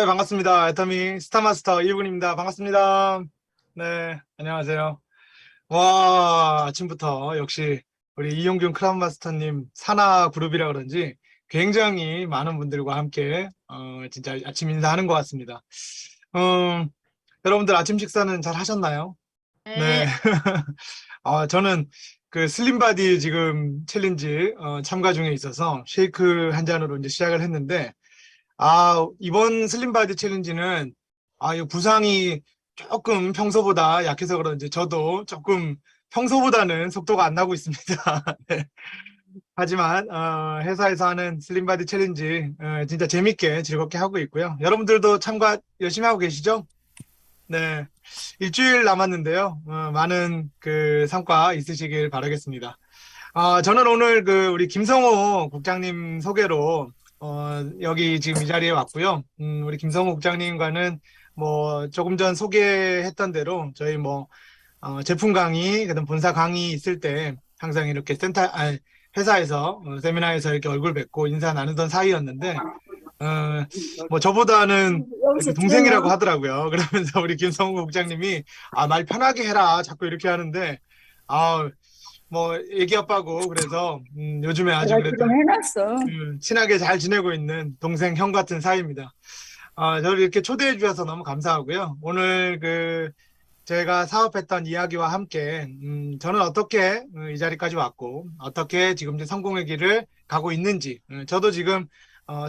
네, 반갑습니다. 애터미 스타마스터 이분입니다. 반갑습니다. 네, 안녕하세요. 와, 아침부터 역시 우리 이용균 크라운 마스터님 산하 그룹이라 그런지 굉장히 많은 분들과 함께 진짜 아침 인사하는 것 같습니다. 음, 여러분들 아침 식사는 잘 하셨나요? 네. 네, 저는 그 슬림바디 지금 챌린지 참가 중에 있어서 쉐이크 한 잔으로 이제 시작을 했는데 이번 슬림바디 챌린지는, 이 부상이 조금 평소보다 약해서 그런지 저도 조금 평소보다는 속도가 안 나고 있습니다. 네. 하지만, 회사에서 하는 슬림바디 챌린지, 진짜 재밌게 즐겁게 하고 있고요. 여러분들도 참가 열심히 하고 계시죠? 네. 일주일 남았는데요. 많은 그 성과 있으시길 바라겠습니다. 저는 오늘 그 우리 김성호 국장님 소개로 여기 지금 이 자리에 왔고요. 우리 김성호 국장님과는 뭐 조금 전 소개했던 대로 저희 뭐 제품 강의, 그다음 본사 강의 있을 때 항상 이렇게 회사에서 세미나에서 이렇게 얼굴 뵙고 인사 나누던 사이였는데 어, 뭐 저보다는 이렇게 여기서 동생이라고 들으면 하더라고요. 그러면서 우리 김성호 국장님이 말 편하게 해라 자꾸 이렇게 하는데 아 뭐 애기 아빠고 그래서 요즘에 아주 내가 그래도 지금 해놨어. 친하게 잘 지내고 있는 동생 형 같은 사이입니다. 저를 이렇게 초대해 주셔서 너무 감사하고요. 오늘 그 제가 사업했던 이야기와 함께 저는 어떻게 이 자리까지 왔고 어떻게 지금 이제 성공의 길을 가고 있는지 저도 지금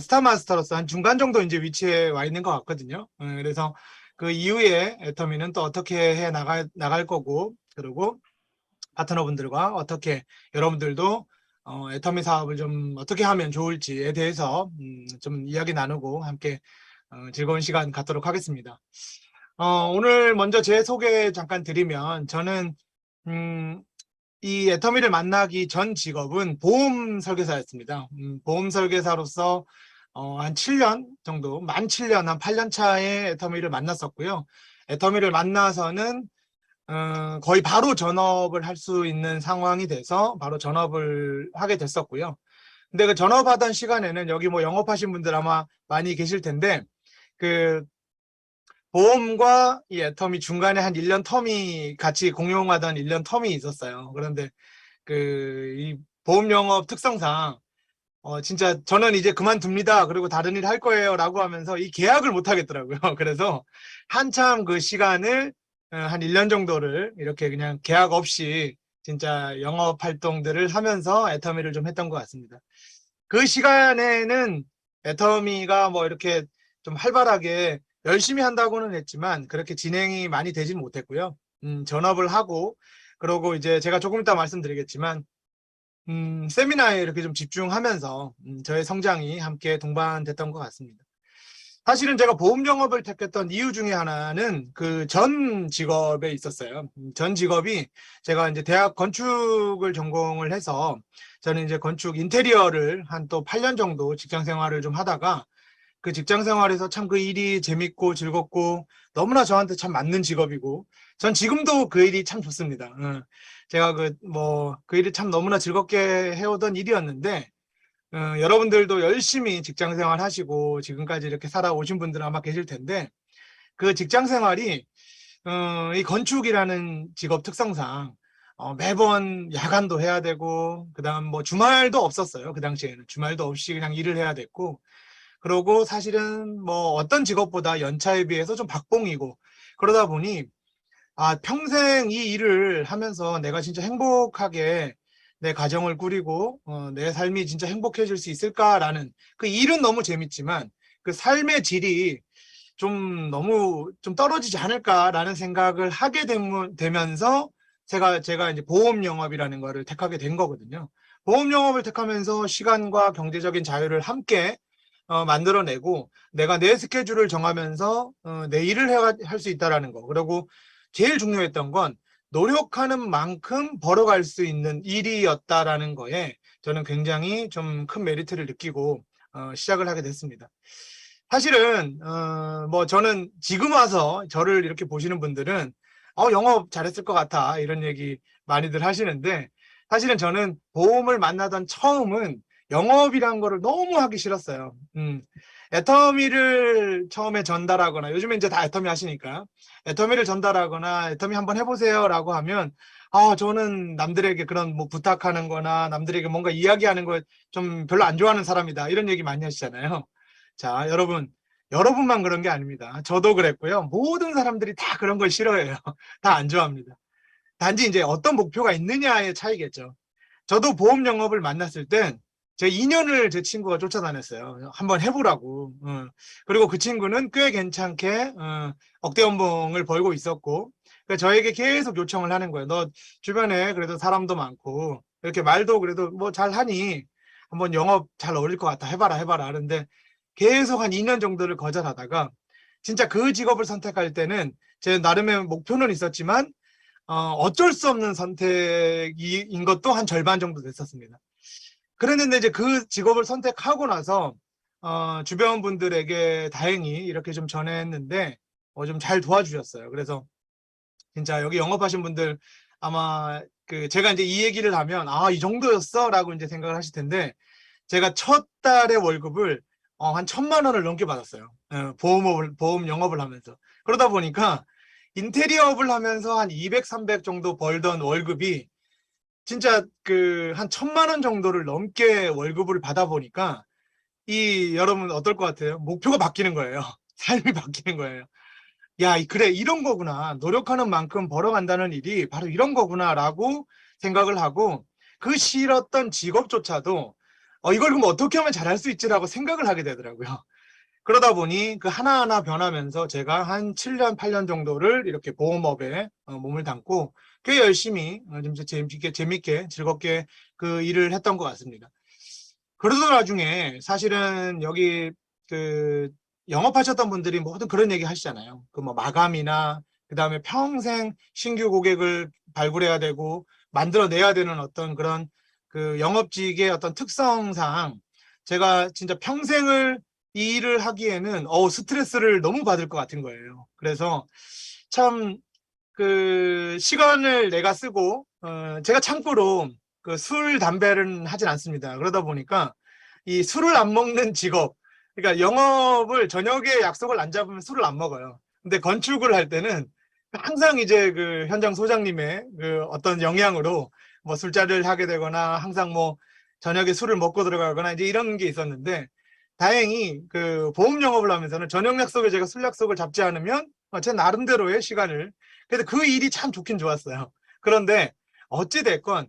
스타마스터로서 한 중간 정도 이제 위치에 와 있는 것 같거든요. 그래서 그 이후에 애터미는 또 어떻게 해 나갈 거고 그리고 파트너분들과 어떻게 여러분들도 애터미 사업을 좀 어떻게 하면 좋을지에 대해서 좀 이야기 나누고 함께 즐거운 시간 갖도록 하겠습니다. 오늘 먼저 제 소개 잠깐 드리면 저는 음, 이 애터미를 만나기 전 직업은 보험 설계사였습니다. 보험 설계사로서 한 7년 정도, 만 7년, 한 8년 차에 애터미를 만났었고요. 애터미를 만나서는 거의 바로 전업을 할 수 있는 상황이 돼서 바로 전업을 하게 됐었고요. 근데 그 전업하던 시간에는 여기 뭐 영업하신 분들 아마 많이 계실 텐데 그 보험과 이 애터미 중간에 한 1년 텀이 같이 공용하던 1년 텀이 있었어요. 그런데 그 이 보험 영업 특성상 진짜 저는 이제 그만둡니다. 그리고 다른 일 할 거예요. 라고 하면서 이 계약을 못 하겠더라고요. 그래서 한참 그 시간을 한 1년 정도를 이렇게 그냥 계약 없이 진짜 영업 활동들을 하면서 애터미를 좀 했던 것 같습니다. 그 시간에는 애터미가 뭐 이렇게 좀 활발하게 열심히 한다고는 했지만 그렇게 진행이 많이 되진 못했고요. 전업을 하고 그러고 이제 제가 조금 이따 말씀드리겠지만 세미나에 이렇게 좀 집중하면서 저의 성장이 함께 동반됐던 것 같습니다. 사실은 제가 보험 영업을 택했던 이유 중에 하나는 그 전 직업에 있었어요. 전 직업이 제가 이제 대학 건축을 전공을 해서 저는 이제 건축 인테리어를 한 또 8년 정도 직장 생활을 좀 하다가 그 직장 생활에서 참 그 일이 재밌고 즐겁고 너무나 저한테 참 맞는 직업이고 전 지금도 그 일이 참 좋습니다. 제가 그 일이 참 너무나 즐겁게 해오던 일이었는데 여러분들도 열심히 직장 생활 하시고 지금까지 이렇게 살아오신 분들 아마 계실 텐데 그 직장 생활이 이 건축이라는 직업 특성상 매번 야간도 해야 되고 그다음 뭐 주말도 없었어요. 그 당시에는 주말도 없이 그냥 일을 해야 됐고 그러고 사실은 뭐 어떤 직업보다 연차에 비해서 좀 박봉이고 그러다 보니 평생 이 일을 하면서 내가 진짜 행복하게 내 가정을 꾸리고 내 삶이 진짜 행복해질 수 있을까라는 그 일은 너무 재밌지만 그 삶의 질이 좀 너무 좀 떨어지지 않을까라는 생각을 하게 되면서 제가 이제 보험 영업이라는 거를 택하게 된 거거든요. 보험 영업을 택하면서 시간과 경제적인 자유를 함께 만들어내고 내가 내 스케줄을 정하면서 내 일을 할 수 있다라는 거. 그리고 제일 중요했던 건 노력하는 만큼 벌어갈 수 있는 일이었다라는 거에 저는 굉장히 좀 큰 메리트를 느끼고 시작을 하게 됐습니다. 사실은 뭐 저는 지금 와서 저를 이렇게 보시는 분들은 영업 잘했을 것 같아 이런 얘기 많이들 하시는데 사실은 저는 보험을 만나던 처음은 영업이란 거를 너무 하기 싫었어요. 애터미를 처음에 전달하거나, 요즘에 이제 다 애터미 하시니까, 애터미를 전달하거나, 애터미 한번 해보세요 라고 하면, 저는 남들에게 그런 뭐 부탁하는 거나, 남들에게 뭔가 이야기하는 걸 좀 별로 안 좋아하는 사람이다. 이런 얘기 많이 하시잖아요. 자, 여러분만 그런 게 아닙니다. 저도 그랬고요. 모든 사람들이 다 그런 걸 싫어해요. 다 안 좋아합니다. 단지 이제 어떤 목표가 있느냐의 차이겠죠. 저도 보험 영업을 만났을 땐 제 2년을 제 친구가 쫓아다녔어요. 한번 해보라고. 그리고 그 친구는 꽤 괜찮게 억대 연봉을 벌고 있었고, 그러니까 저에게 계속 요청을 하는 거예요. 너 주변에 그래도 사람도 많고 이렇게 말도 그래도 뭐 잘하니 한번 영업 잘 어울릴 것 같아. 해봐라 해봐라. 그런데 계속 한 2년 정도를 거절하다가 진짜 그 직업을 선택할 때는 제 나름의 목표는 있었지만 어쩔 수 없는 선택인 것도 한 절반 정도 됐었습니다. 그랬는데 이제 그 직업을 선택하고 나서 주변 분들에게 다행히 이렇게 좀 전했는데 좀 잘 도와주셨어요. 그래서 진짜 여기 영업하신 분들 아마 그 제가 이제 이 얘기를 하면 이 정도였어라고 이제 생각을 하실 텐데 제가 첫 달에 월급을 한 1,000만 원을 넘게 받았어요. 보험 영업을 하면서. 그러다 보니까 인테리어업을 하면서 한 200, 300 정도 벌던 월급이 진짜 그 한 1,000만 원 정도를 넘게 월급을 받아 보니까 여러분 어떨 것 같아요? 목표가 바뀌는 거예요. 삶이 바뀌는 거예요. 야, 그래, 이런 거구나. 노력하는 만큼 벌어간다는 일이 바로 이런 거구나라고 생각을 하고 그 싫었던 직업조차도 이걸 그럼 어떻게 하면 잘할 수 있지라고 생각을 하게 되더라고요. 그러다 보니 그 하나하나 변하면서 제가 한 7년, 8년 정도를 이렇게 보험업에 몸을 담고 꽤 열심히 좀 재밌게 즐겁게 그 일을 했던 것 같습니다. 그러던 와중에 사실은 여기 그 영업하셨던 분들이 모든 그런 얘기 하시잖아요. 그 뭐 마감이나 그다음에 평생 신규 고객을 발굴해야 되고 만들어내야 되는 어떤 그런 그 영업직의 어떤 특성상 제가 진짜 평생을 이 일을 하기에는 스트레스를 너무 받을 것 같은 거예요. 그래서 참 그 시간을 내가 쓰고 제가 참고로 그 술, 담배는 하진 않습니다. 그러다 보니까 이 술을 안 먹는 직업, 그러니까 영업을 저녁에 약속을 안 잡으면 술을 안 먹어요. 근데 건축을 할 때는 항상 이제 그 현장 소장님의 그 어떤 영향으로 뭐 술자리를 하게 되거나 항상 뭐 저녁에 술을 먹고 들어가거나 이제 이런 게 있었는데 다행히 그 보험 영업을 하면서는 저녁 약속에 제가 술 약속을 잡지 않으면 제 나름대로의 시간을 그래서 그 일이 참 좋긴 좋았어요. 그런데 어찌됐건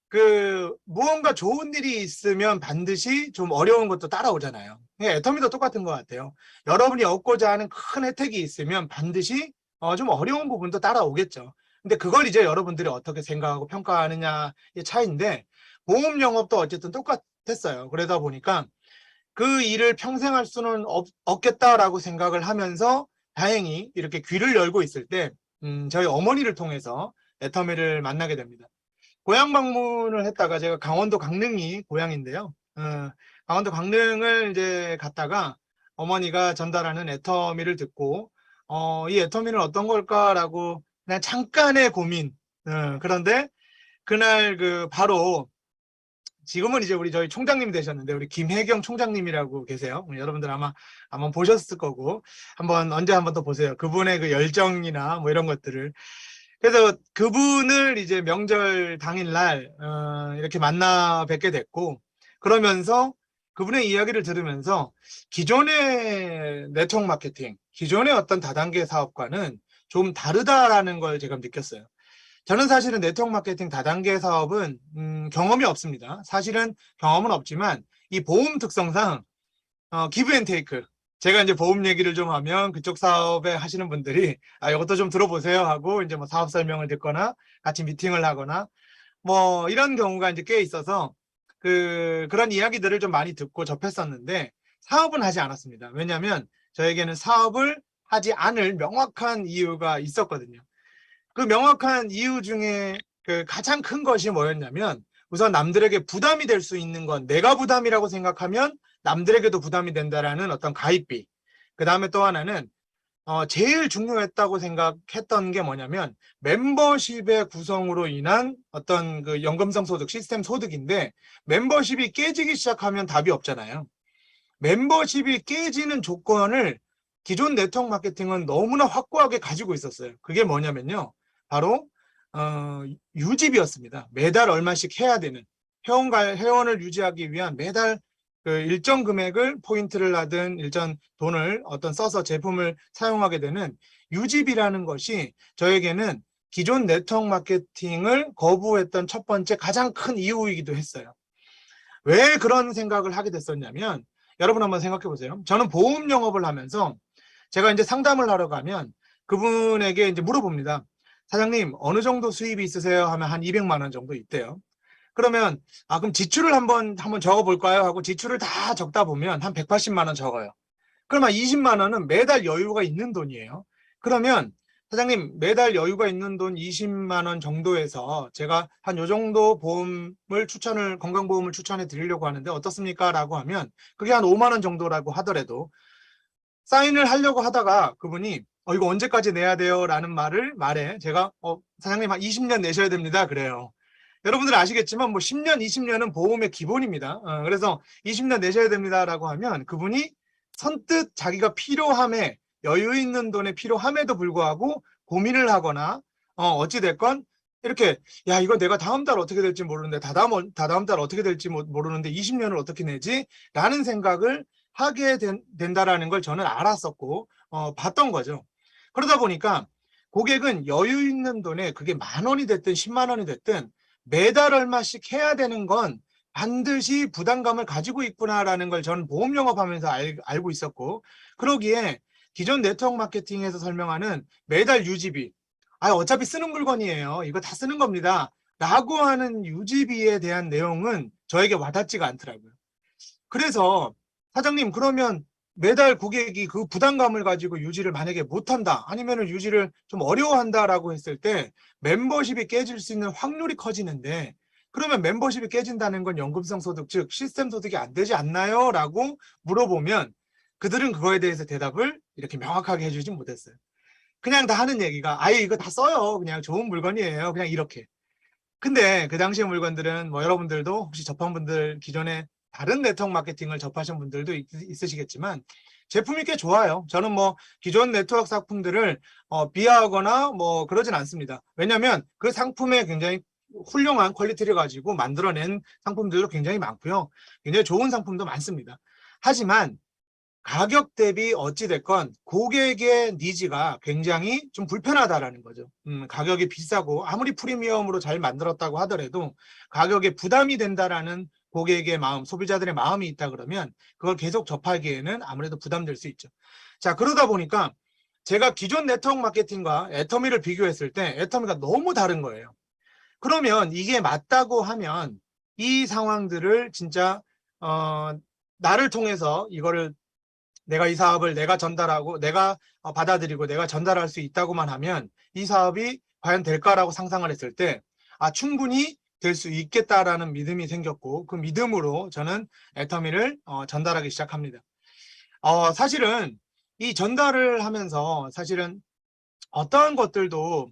그 무언가 좋은 일이 있으면 반드시 좀 어려운 것도 따라오잖아요. 애터미도 똑같은 것 같아요. 여러분이 얻고자 하는 큰 혜택이 있으면 반드시 좀 어려운 부분도 따라오겠죠. 근데 그걸 이제 여러분들이 어떻게 생각하고 평가하느냐의 차이인데 보험 영업도 어쨌든 똑같았어요. 그러다 보니까 그 일을 평생 할 수는 없겠다라고 생각을 하면서 다행히 이렇게 귀를 열고 있을 때 저희 어머니를 통해서 애터미를 만나게 됩니다. 고향 방문을 했다가 제가 강원도 강릉이 고향인데요. 강원도 강릉을 이제 갔다가 어머니가 전달하는 애터미를 듣고 이 애터미는 어떤 걸까라고 그냥 잠깐의 고민. 그런데 그날 그 바로 지금은 이제 우리 저희 총장님 되셨는데 우리 김혜경 총장님이라고 계세요. 여러분들 아마 보셨을 거고 언제 한번 더 보세요. 그분의 그 열정이나 뭐 이런 것들을. 그래서 그분을 이제 명절 당일날 이렇게 만나 뵙게 됐고 그러면서 그분의 이야기를 들으면서 기존의 네트워크 마케팅, 기존의 어떤 다단계 사업과는 좀 다르다라는 걸 제가 느꼈어요. 저는 사실은 네트워크 마케팅 다단계 사업은 경험이 없습니다. 사실은 경험은 없지만 이 보험 특성상 기브 앤 테이크. 제가 이제 보험 얘기를 좀 하면 그쪽 사업에 하시는 분들이 이것도 좀 들어보세요 하고 이제 뭐 사업 설명을 듣거나 같이 미팅을 하거나 뭐 이런 경우가 이제 꽤 있어서 그런 이야기들을 좀 많이 듣고 접했었는데 사업은 하지 않았습니다. 왜냐하면 저에게는 사업을 하지 않을 명확한 이유가 있었거든요. 그 명확한 이유 중에 그 가장 큰 것이 뭐였냐면 우선 남들에게 부담이 될 수 있는 건 내가 부담이라고 생각하면 남들에게도 부담이 된다라는 어떤 가입비. 그 다음에 또 하나는 제일 중요했다고 생각했던 게 뭐냐면 멤버십의 구성으로 인한 어떤 그 연금성 소득, 시스템 소득인데 멤버십이 깨지기 시작하면 답이 없잖아요. 멤버십이 깨지는 조건을 기존 네트워크 마케팅은 너무나 확고하게 가지고 있었어요. 그게 뭐냐면요. 바로 유지비였습니다. 매달 얼마씩 해야 되는 회원을 유지하기 위한 매달 그 일정 금액을 포인트를 하든 일정 돈을 어떤 써서 제품을 사용하게 되는 유지비라는 것이 저에게는 기존 네트워크 마케팅을 거부했던 첫 번째 가장 큰 이유이기도 했어요. 왜 그런 생각을 하게 됐었냐면 여러분 한번 생각해 보세요. 저는 보험 영업을 하면서 제가 이제 상담을 하러 가면 그분에게 이제 물어봅니다. 사장님 어느 정도 수입이 있으세요? 하면 한 200만 원 정도 있대요. 그러면 그럼 지출을 한번 적어 볼까요? 하고 지출을 다 적다 보면 한 180만 원 적어요. 그러면 20만 원은 매달 여유가 있는 돈이에요. 그러면 사장님 매달 여유가 있는 돈 20만 원 정도에서 제가 한 요 정도 건강보험을 추천해 드리려고 하는데 어떻습니까? 라고 하면 그게 한 5만 원 정도라고 하더라도 사인을 하려고 하다가 그분이 이거 언제까지 내야 돼요? 라는 말에 제가 사장님 한 20년 내셔야 됩니다. 그래요. 여러분들 아시겠지만 뭐 10년, 20년은 보험의 기본입니다. 그래서 20년 내셔야 됩니다라고 하면 그분이 선뜻 자기가 필요함에 여유 있는 돈에 필요함에도 불구하고 고민을 하거나 어찌됐건 이렇게 야 이거 내가 다음 달 어떻게 될지 모르는데 다다음 달 어떻게 될지 모르는데 20년을 어떻게 내지? 라는 생각을 하게 된다라는 걸 저는 알았었고 봤던 거죠. 그러다 보니까 고객은 여유 있는 돈에 그게 10,000원이 됐든 10만 원이 됐든 매달 얼마씩 해야 되는 건 반드시 부담감을 가지고 있구나라는 걸 저는 보험 영업하면서 알고 있었고 그러기에 기존 네트워크 마케팅에서 설명하는 매달 유지비 어차피 쓰는 물건이에요. 이거 다 쓰는 겁니다. 라고 하는 유지비에 대한 내용은 저에게 와닿지가 않더라고요. 그래서 사장님 그러면 매달 고객이 그 부담감을 가지고 유지를 만약에 못한다 아니면 유지를 좀 어려워한다라고 했을 때 멤버십이 깨질 수 있는 확률이 커지는데 그러면 멤버십이 깨진다는 건 연금성 소득 즉 시스템 소득이 안 되지 않나요? 라고 물어보면 그들은 그거에 대해서 대답을 이렇게 명확하게 해주지 못했어요. 그냥 다 하는 얘기가 아예 이거 다 써요. 그냥 좋은 물건이에요. 그냥 이렇게. 근데 그 당시의 물건들은 뭐 여러분들도 혹시 접한 분들 기존에 다른 네트워크 마케팅을 접하신 분들도 있으시겠지만 제품이 꽤 좋아요. 저는 뭐 기존 네트워크 상품들을 비하하거나 뭐 그러진 않습니다. 왜냐하면 그 상품에 굉장히 훌륭한 퀄리티를 가지고 만들어낸 상품들도 굉장히 많고요. 굉장히 좋은 상품도 많습니다. 하지만 가격 대비 어찌됐건 고객의 니즈가 굉장히 좀 불편하다라는 거죠. 가격이 비싸고 아무리 프리미엄으로 잘 만들었다고 하더라도 가격에 부담이 된다라는 고객의 마음, 소비자들의 마음이 있다 그러면 그걸 계속 접하기에는 아무래도 부담될 수 있죠. 자, 그러다 보니까 제가 기존 네트워크 마케팅과 애터미를 비교했을 때 애터미가 너무 다른 거예요. 그러면 이게 맞다고 하면 이 상황들을 진짜 나를 통해서 이거를 내가 이 사업을 내가 전달하고 내가 받아들이고 내가 전달할 수 있다고만 하면 이 사업이 과연 될까라고 상상을 했을 때 충분히 될 수 있겠다라는 믿음이 생겼고 그 믿음으로 저는 애터미를 전달하기 시작합니다. 사실은 이 전달을 하면서 사실은 어떠한 것들도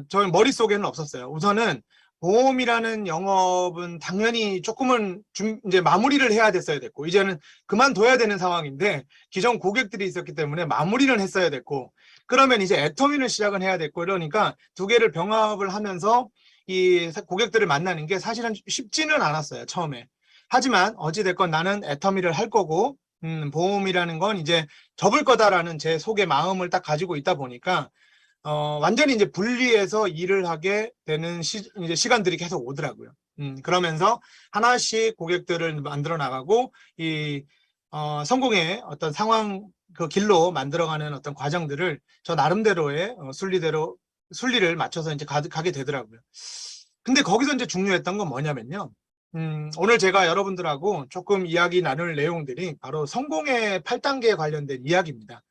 저희 머릿속에는 없었어요. 우선은 보험이라는 영업은 당연히 조금은 이제 마무리를 해야 됐어야 됐고 이제는 그만둬야 되는 상황인데 기존 고객들이 있었기 때문에 마무리를 했어야 됐고 그러면 이제 애터미를 시작은 해야 됐고 이러니까 두 개를 병합을 하면서 이 고객들을 만나는 게 사실은 쉽지는 않았어요. 처음에. 하지만 어찌됐건 나는 애터미를 할 거고 보험이라는 건 이제 접을 거다라는 제 속의 마음을 딱 가지고 있다 보니까 완전히 이제 분리해서 일을 하게 되는 이제 시간들이 계속 오더라고요. 그러면서 하나씩 고객들을 만들어 나가고 성공의 어떤 상황 그 길로 만들어가는 어떤 과정들을 저 나름대로의 순리를 맞춰서 이제 가게 되더라고요. 근데 거기서 이제 중요했던 건 뭐냐면요. 오늘 제가 여러분들하고 조금 이야기 나눌 내용들이 바로 성공의 8단계에 관련된 이야기입니다.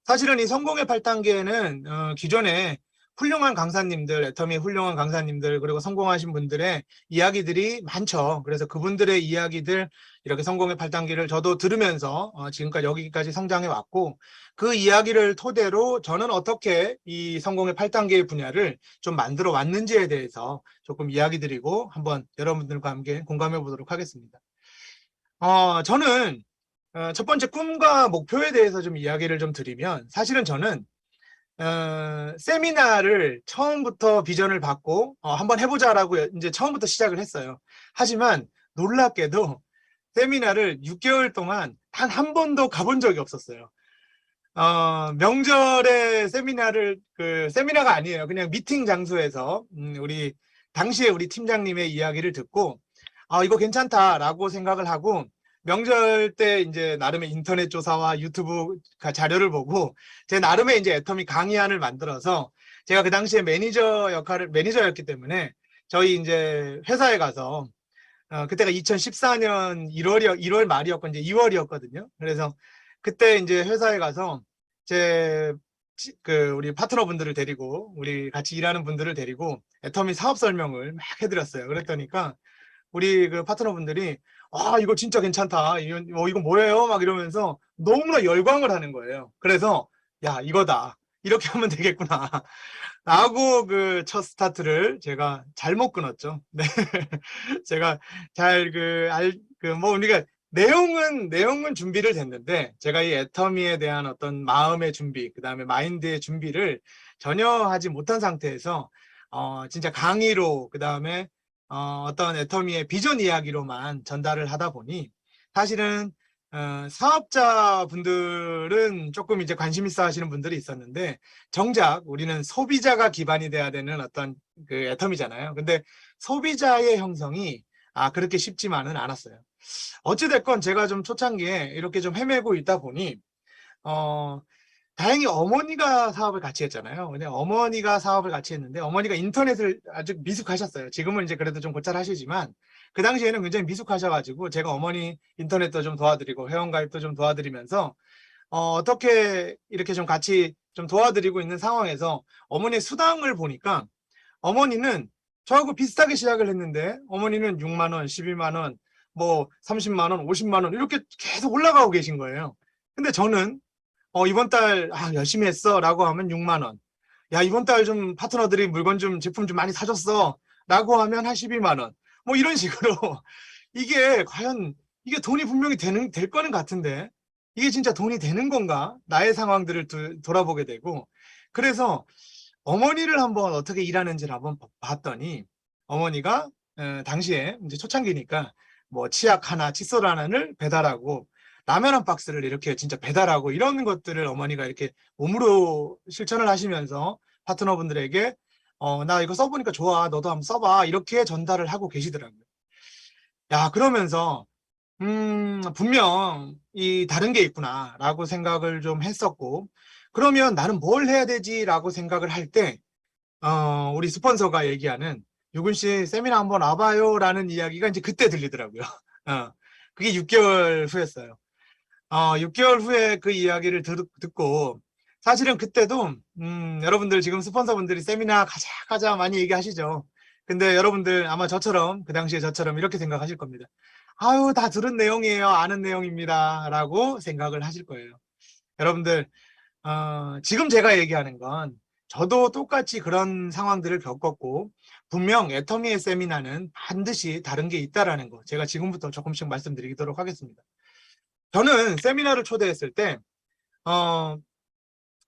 사실은 이 성공의 8단계는 기존에 훌륭한 강사님들, 애터미 훌륭한 강사님들 그리고 성공하신 분들의 이야기들이 많죠. 그래서 그분들의 이야기들 이렇게 성공의 8단계를 저도 들으면서 지금까지 여기까지 성장해 왔고 그 이야기를 토대로 저는 어떻게 이 성공의 8단계의 분야를 좀 만들어 왔는지에 대해서 조금 이야기 드리고 한번 여러분들과 함께 공감해 보도록 하겠습니다. 저는 첫 번째 꿈과 목표에 대해서 좀 이야기를 좀 드리면, 사실은 저는 세미나를 처음부터 비전을 받고 한번 해보자라고 이제 처음부터 시작을 했어요. 하지만 놀랍게도 세미나를 6개월 동안 단 한 번도 가본 적이 없었어요. 명절에 세미나를, 세미나가 아니에요. 그냥 미팅 장소에서, 우리, 당시에 우리 팀장님의 이야기를 듣고, 이거 괜찮다라고 생각을 하고, 명절 때 이제 나름의 인터넷 조사와 유튜브 자료를 보고, 제 나름의 이제 애터미 강의안을 만들어서, 제가 그 당시에 매니저였기 때문에, 저희 이제 회사에 가서, 그때가 2014년 1월 말이었고, 이제 2월이었거든요. 그래서 그때 이제 회사에 가서 제, 우리 파트너분들을 데리고, 우리 같이 일하는 분들을 데리고 애터미 사업 설명을 막 해드렸어요. 그랬더니까 우리 그 파트너분들이, 이거 진짜 괜찮다. 이거 뭐예요? 막 이러면서 너무나 열광을 하는 거예요. 그래서, 야, 이거다. 이렇게 하면 되겠구나. 라고 그 첫 스타트를 제가 잘못 끊었죠. 네. 제가 잘 우리가 내용은 준비를 됐는데, 제가 이 애터미에 대한 어떤 마음의 준비, 그 다음에 마인드의 준비를 전혀 하지 못한 상태에서, 진짜 강의로, 그 다음에, 어떤 애터미의 비전 이야기로만 전달을 하다 보니, 사실은, 사업자분들은 조금 이제 관심 있어 하시는 분들이 있었는데, 정작 우리는 소비자가 기반이 돼야 되는 어떤 그 애터미잖아요. 근데 소비자의 형성이 그렇게 쉽지만은 않았어요. 어찌됐건 제가 좀 초창기에 이렇게 좀 헤매고 있다 보니, 어, 다행히 어머니가 사업을 같이 했잖아요. 근데 어머니가 사업을 같이 했는데, 어머니가 인터넷을 아주 미숙하셨어요. 지금은 이제 그래도 좀 고찰하시지만, 그 당시에는 굉장히 미숙하셔가지고, 제가 어머니 인터넷도 좀 도와드리고, 회원가입도 좀 도와드리면서, 어떻게 이렇게 좀 같이 좀 도와드리고 있는 상황에서 어머니의 수당을 보니까, 어머니는 저하고 비슷하게 시작을 했는데, 어머니는 6만 원, 12만 원, 뭐 30만 원, 50만 원 이렇게 계속 올라가고 계신 거예요. 근데 저는 이번 달 열심히 했어 라고 하면 6만 원. 야, 이번 달 좀 파트너들이 물건 좀 제품 좀 많이 사줬어 라고 하면 한 12만 원. 뭐 이런 식으로 이게 과연 이게 돈이 분명히 될 거는 같은데, 이게 진짜 돈이 되는 건가? 나의 상황들을 돌아보게 되고, 그래서 어머니를 한번 어떻게 일하는지를 한번 봤더니, 어머니가 당시에 이제 초창기니까 뭐 치약 하나, 칫솔 하나를 배달하고, 라면 한 박스를 이렇게 진짜 배달하고, 이런 것들을 어머니가 이렇게 몸으로 실천을 하시면서 파트너분들에게 나 이거 써보니까 좋아, 너도 한번 써봐, 이렇게 전달을 하고 계시더라고요. 야, 그러면서 분명 이 다른 게 있구나라고 생각을 좀 했었고, 그러면 나는 뭘 해야 되지라고 생각을 할 때, 우리 스폰서가 얘기하는 유근 씨 세미나 한번 와봐요라는 이야기가 이제 그때 들리더라고요. 그게 6개월 후였어요. 6개월 후에 그 이야기를 듣고, 사실은 그때도 여러분들 지금 스폰서분들이 세미나 가자 가자 많이 얘기하시죠. 근데 여러분들 아마 저처럼, 그 당시에 저처럼 이렇게 생각하실 겁니다. 아유, 다 들은 내용이에요, 아는 내용입니다 라고 생각을 하실 거예요. 여러분들, 지금 제가 얘기하는 건 저도 똑같이 그런 상황들을 겪었고, 분명 애터미의 세미나는 반드시 다른 게 있다라는 거, 제가 지금부터 조금씩 말씀드리도록 하겠습니다. 저는 세미나를 초대했을 때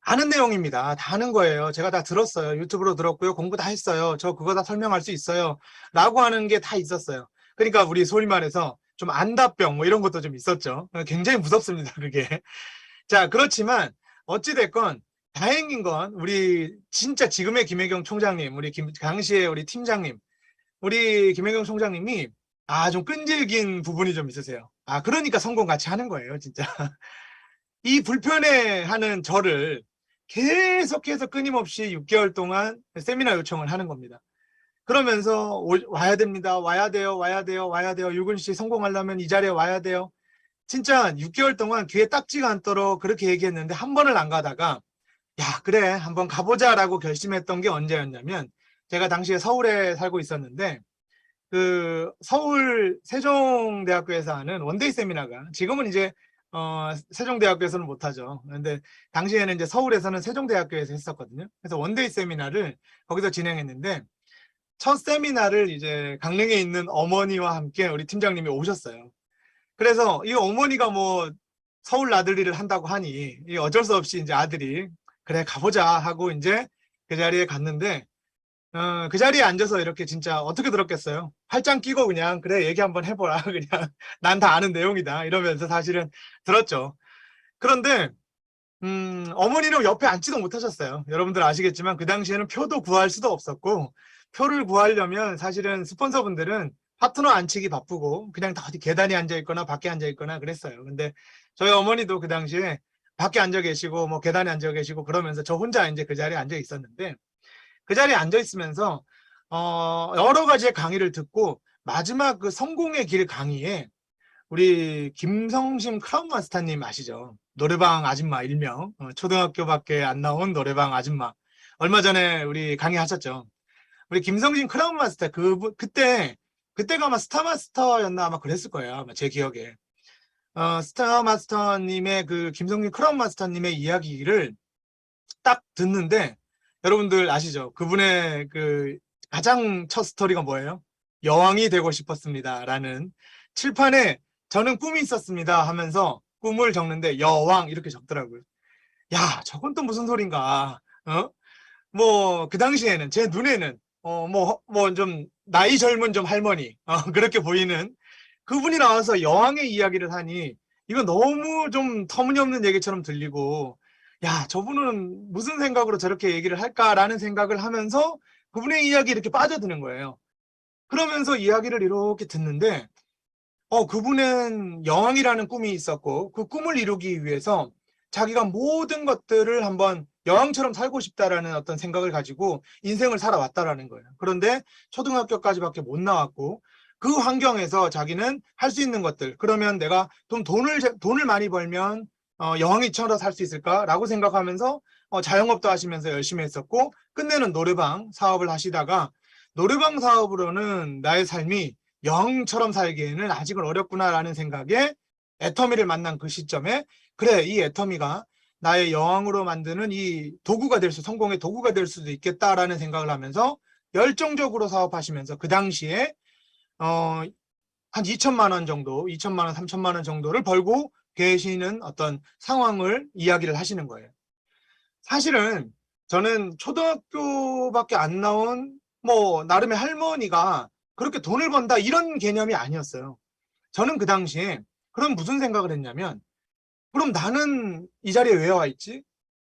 아는 내용입니다. 다 아는 거예요. 제가 다 들었어요. 유튜브로 들었고요. 공부 다 했어요. 저 그거 다 설명할 수 있어요. 라고 하는 게 다 있었어요. 그러니까 우리 소위 말해서 좀 안다병 뭐 이런 것도 좀 있었죠. 굉장히 무섭습니다, 그게. 자, 그렇지만 어찌됐건 다행인 건, 우리 진짜 지금의 김혜경 총장님, 우리 당시에 우리 팀장님, 우리 김혜경 총장님이 좀 끈질긴 부분이 좀 있으세요. 그러니까 성공 같이 하는 거예요, 진짜. 이 불편해하는 저를 계속해서 끊임없이 6개월 동안 세미나 요청을 하는 겁니다. 그러면서 와야 됩니다. 와야 돼요. 와야 돼요. 와야 돼요. 유근 씨 성공하려면 이 자리에 와야 돼요. 진짜 6개월 동안 귀에 딱지가 않도록 그렇게 얘기했는데 한 번을 안 가다가, 야, 그래, 한번 가보자라고 결심했던 게 언제였냐면, 제가 당시에 서울에 살고 있었는데, 그 서울 세종대학교에서 하는 원데이 세미나가, 지금은 이제 세종대학교에서는 못하죠. 근데 당시에는 이제 서울에서는 세종대학교에서 했었거든요. 그래서 원데이 세미나를 거기서 진행했는데, 첫 세미나를 이제 강릉에 있는 어머니와 함께 우리 팀장님이 오셨어요. 그래서 이 어머니가 뭐 서울 나들이를 한다고 하니 어쩔 수 없이 이제 아들이 그래 가보자 하고 이제 그 자리에 갔는데 그 자리에 앉아서 이렇게 진짜 어떻게 들었겠어요? 팔짱 끼고 그냥 그래 얘기 한번 해보라 그냥 난 다 아는 내용이다 이러면서 사실은 들었죠. 그런데 어머니는 옆에 앉지도 못하셨어요. 여러분들 아시겠지만 그 당시에는 표도 구할 수도 없었고 표를 구하려면 사실은 스폰서분들은 파트너 앉히기 바쁘고 그냥 다 어디 계단에 앉아 있거나 밖에 앉아 있거나 그랬어요. 근데 저희 어머니도 그 당시에 밖에 앉아 계시고 뭐 계단에 앉아 계시고 그러면서 저 혼자 이제 그 자리에 앉아 있었는데 그 자리에 앉아 있으면서 여러 가지의 강의를 듣고 마지막 그 성공의 길 강의에 우리 김성심 크라운 마스터님 아시죠? 노래방 아줌마 일명 초등학교밖에 안 나온 노래방 아줌마 얼마 전에 우리 강의하셨죠. 우리 김성심 크라운 마스터 그때가 아마 스타 마스터였나 아마 그랬을 거예요. 아마 제 기억에 스타 마스터님의 그 김성심 크라운 마스터님의 이야기를 딱 듣는데 여러분들 아시죠? 그분의 그 가장 첫 스토리가 뭐예요? 여왕이 되고 싶었습니다 라는 칠판에 저는 꿈이 있었습니다 하면서 꿈을 적는데 여왕 이렇게 적더라고요. 야 저건 또 무슨 소린가. 뭐 그 당시에는 제 눈에는 뭐 좀 나이 젊은 좀 할머니 그렇게 보이는 그분이 나와서 여왕의 이야기를 하니 이건 너무 좀 터무니없는 얘기처럼 들리고 야 저분은 무슨 생각으로 저렇게 얘기를 할까라는 생각을 하면서 그분의 이야기 이렇게 빠져드는 거예요. 그러면서 이야기를 이렇게 듣는데 그분은 여왕이라는 꿈이 있었고 그 꿈을 이루기 위해서 자기가 모든 것들을 한번 여왕처럼 살고 싶다라는 어떤 생각을 가지고 인생을 살아왔다라는 거예요. 그런데 초등학교까지밖에 못 나왔고 그 환경에서 자기는 할 수 있는 것들 그러면 내가 돈을 많이 벌면 여왕이처럼 살 수 있을까라고 생각하면서 자영업도 하시면서 열심히 했었고 끝내는 노래방 사업을 하시다가 노래방 사업으로는 나의 삶이 여왕처럼 살기에는 아직은 어렵구나라는 생각에 애터미를 만난 그 시점에 그래 이 애터미가 나의 여왕으로 만드는 이 성공의 도구가 될 수도 있겠다라는 생각을 하면서 열정적으로 사업하시면서 그 당시에 한 2천만 원 정도 2천만 원 3천만 원 정도를 벌고 계시는 어떤 상황을 이야기를 하시는 거예요. 사실은 저는 초등학교밖에 안 나온 뭐 나름의 할머니가 그렇게 돈을 번다 이런 개념이 아니었어요. 저는 그 당시에 그럼 무슨 생각을 했냐면 그럼 나는 이 자리에 왜 와 있지?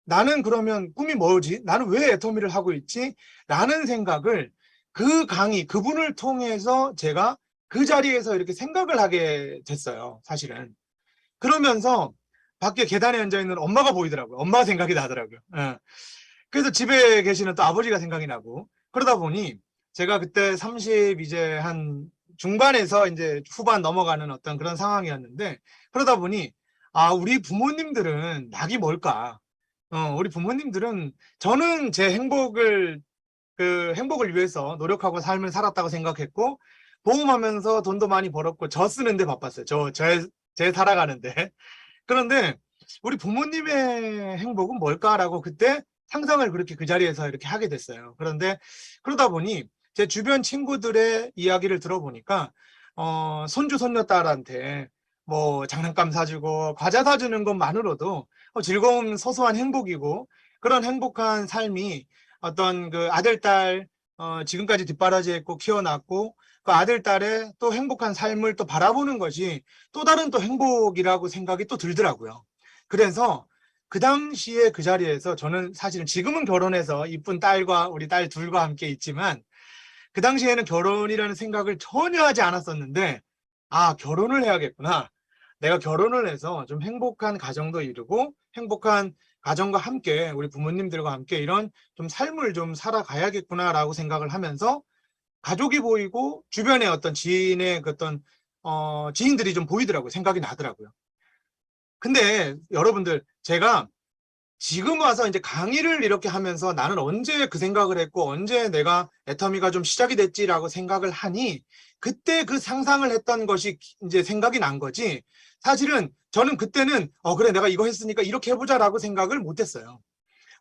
나는 그러면 꿈이 뭐지? 나는 왜 애터미를 하고 있지? 라는 생각을 그분을 통해서 제가 그 자리에서 이렇게 생각을 하게 됐어요. 사실은. 그러면서 밖에 계단에 앉아있는 엄마가 보이더라고요. 엄마 생각이 나더라고요. 예. 그래서 집에 계시는 또 아버지가 생각이 나고 그러다 보니 제가 그때 30 이제 한 중반에서 이제 후반 넘어가는 어떤 그런 상황이었는데 그러다 보니 우리 부모님들은 낙이 뭘까? 우리 부모님들은 저는 제 행복을 위해서 노력하고 삶을 살았다고 생각했고 보험하면서 돈도 많이 벌었고 저 쓰는데 바빴어요. 제 살아가는데. 그런데 우리 부모님의 행복은 뭘까라고 그때 상상을 그렇게 그 자리에서 이렇게 하게 됐어요. 그런데 그러다 보니 제 주변 친구들의 이야기를 들어보니까 손주 손녀딸한테 뭐 장난감 사주고 과자 사주는 것만으로도 즐거운 소소한 행복이고 그런 행복한 삶이 어떤 그 아들 딸 지금까지 뒷바라지했고 키워놨고 그 아들 딸의 또 행복한 삶을 또 바라보는 것이 또 다른 또 행복이라고 생각이 또 들더라고요. 그래서 그 당시에 그 자리에서 저는 사실은 지금은 결혼해서 이쁜 딸과 우리 딸 둘과 함께 있지만 그 당시에는 결혼이라는 생각을 전혀 하지 않았었는데 결혼을 해야겠구나. 내가 결혼을 해서 좀 행복한 가정도 이루고 행복한 가정과 함께 우리 부모님들과 함께 이런 좀 삶을 좀 살아가야겠구나라고 생각을 하면서 가족이 보이고 주변에 어떤 지인의 어떤 지인들이 좀 보이더라고요. 생각이 나더라고요. 근데 여러분들 제가 지금 와서 이제 강의를 이렇게 하면서 나는 언제 그 생각을 했고 언제 내가 애터미가 좀 시작이 됐지라고 생각을 하니 그때 그 상상을 했던 것이 이제 생각이 난 거지 사실은 저는 그때는 그래 내가 이거 했으니까 이렇게 해보자라고 생각을 못했어요.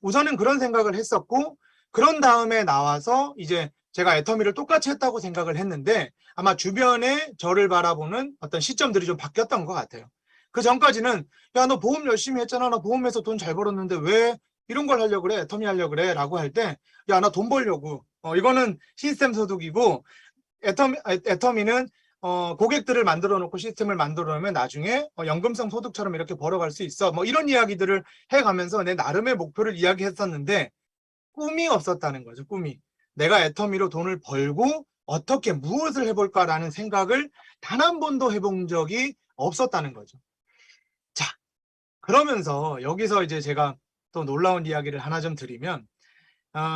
우선은 그런 생각을 했었고 그런 다음에 나와서 이제 제가 애터미를 똑같이 했다고 생각을 했는데 아마 주변에 저를 바라보는 어떤 시점들이 좀 바뀌었던 것 같아요. 그 전까지는 야, 너 보험 열심히 했잖아. 나 보험에서 돈 잘 벌었는데 왜 이런 걸 하려고 그래? 애터미 하려고 그래? 라고 할 때, 야, 나 돈 벌려고. 이거는 시스템 소득이고, 애터미는 고객들을 만들어 놓고 시스템을 만들어 놓으면 나중에 연금성 소득처럼 이렇게 벌어갈 수 있어. 뭐 이런 이야기들을 해가면서 내 나름의 목표를 이야기했었는데 꿈이 없었다는 거죠. 꿈이. 내가 애터미로 돈을 벌고 어떻게 무엇을 해볼까라는 생각을 단 한 번도 해본 적이 없었다는 거죠. 자, 그러면서 여기서 이제 제가 또 놀라운 이야기를 하나 좀 드리면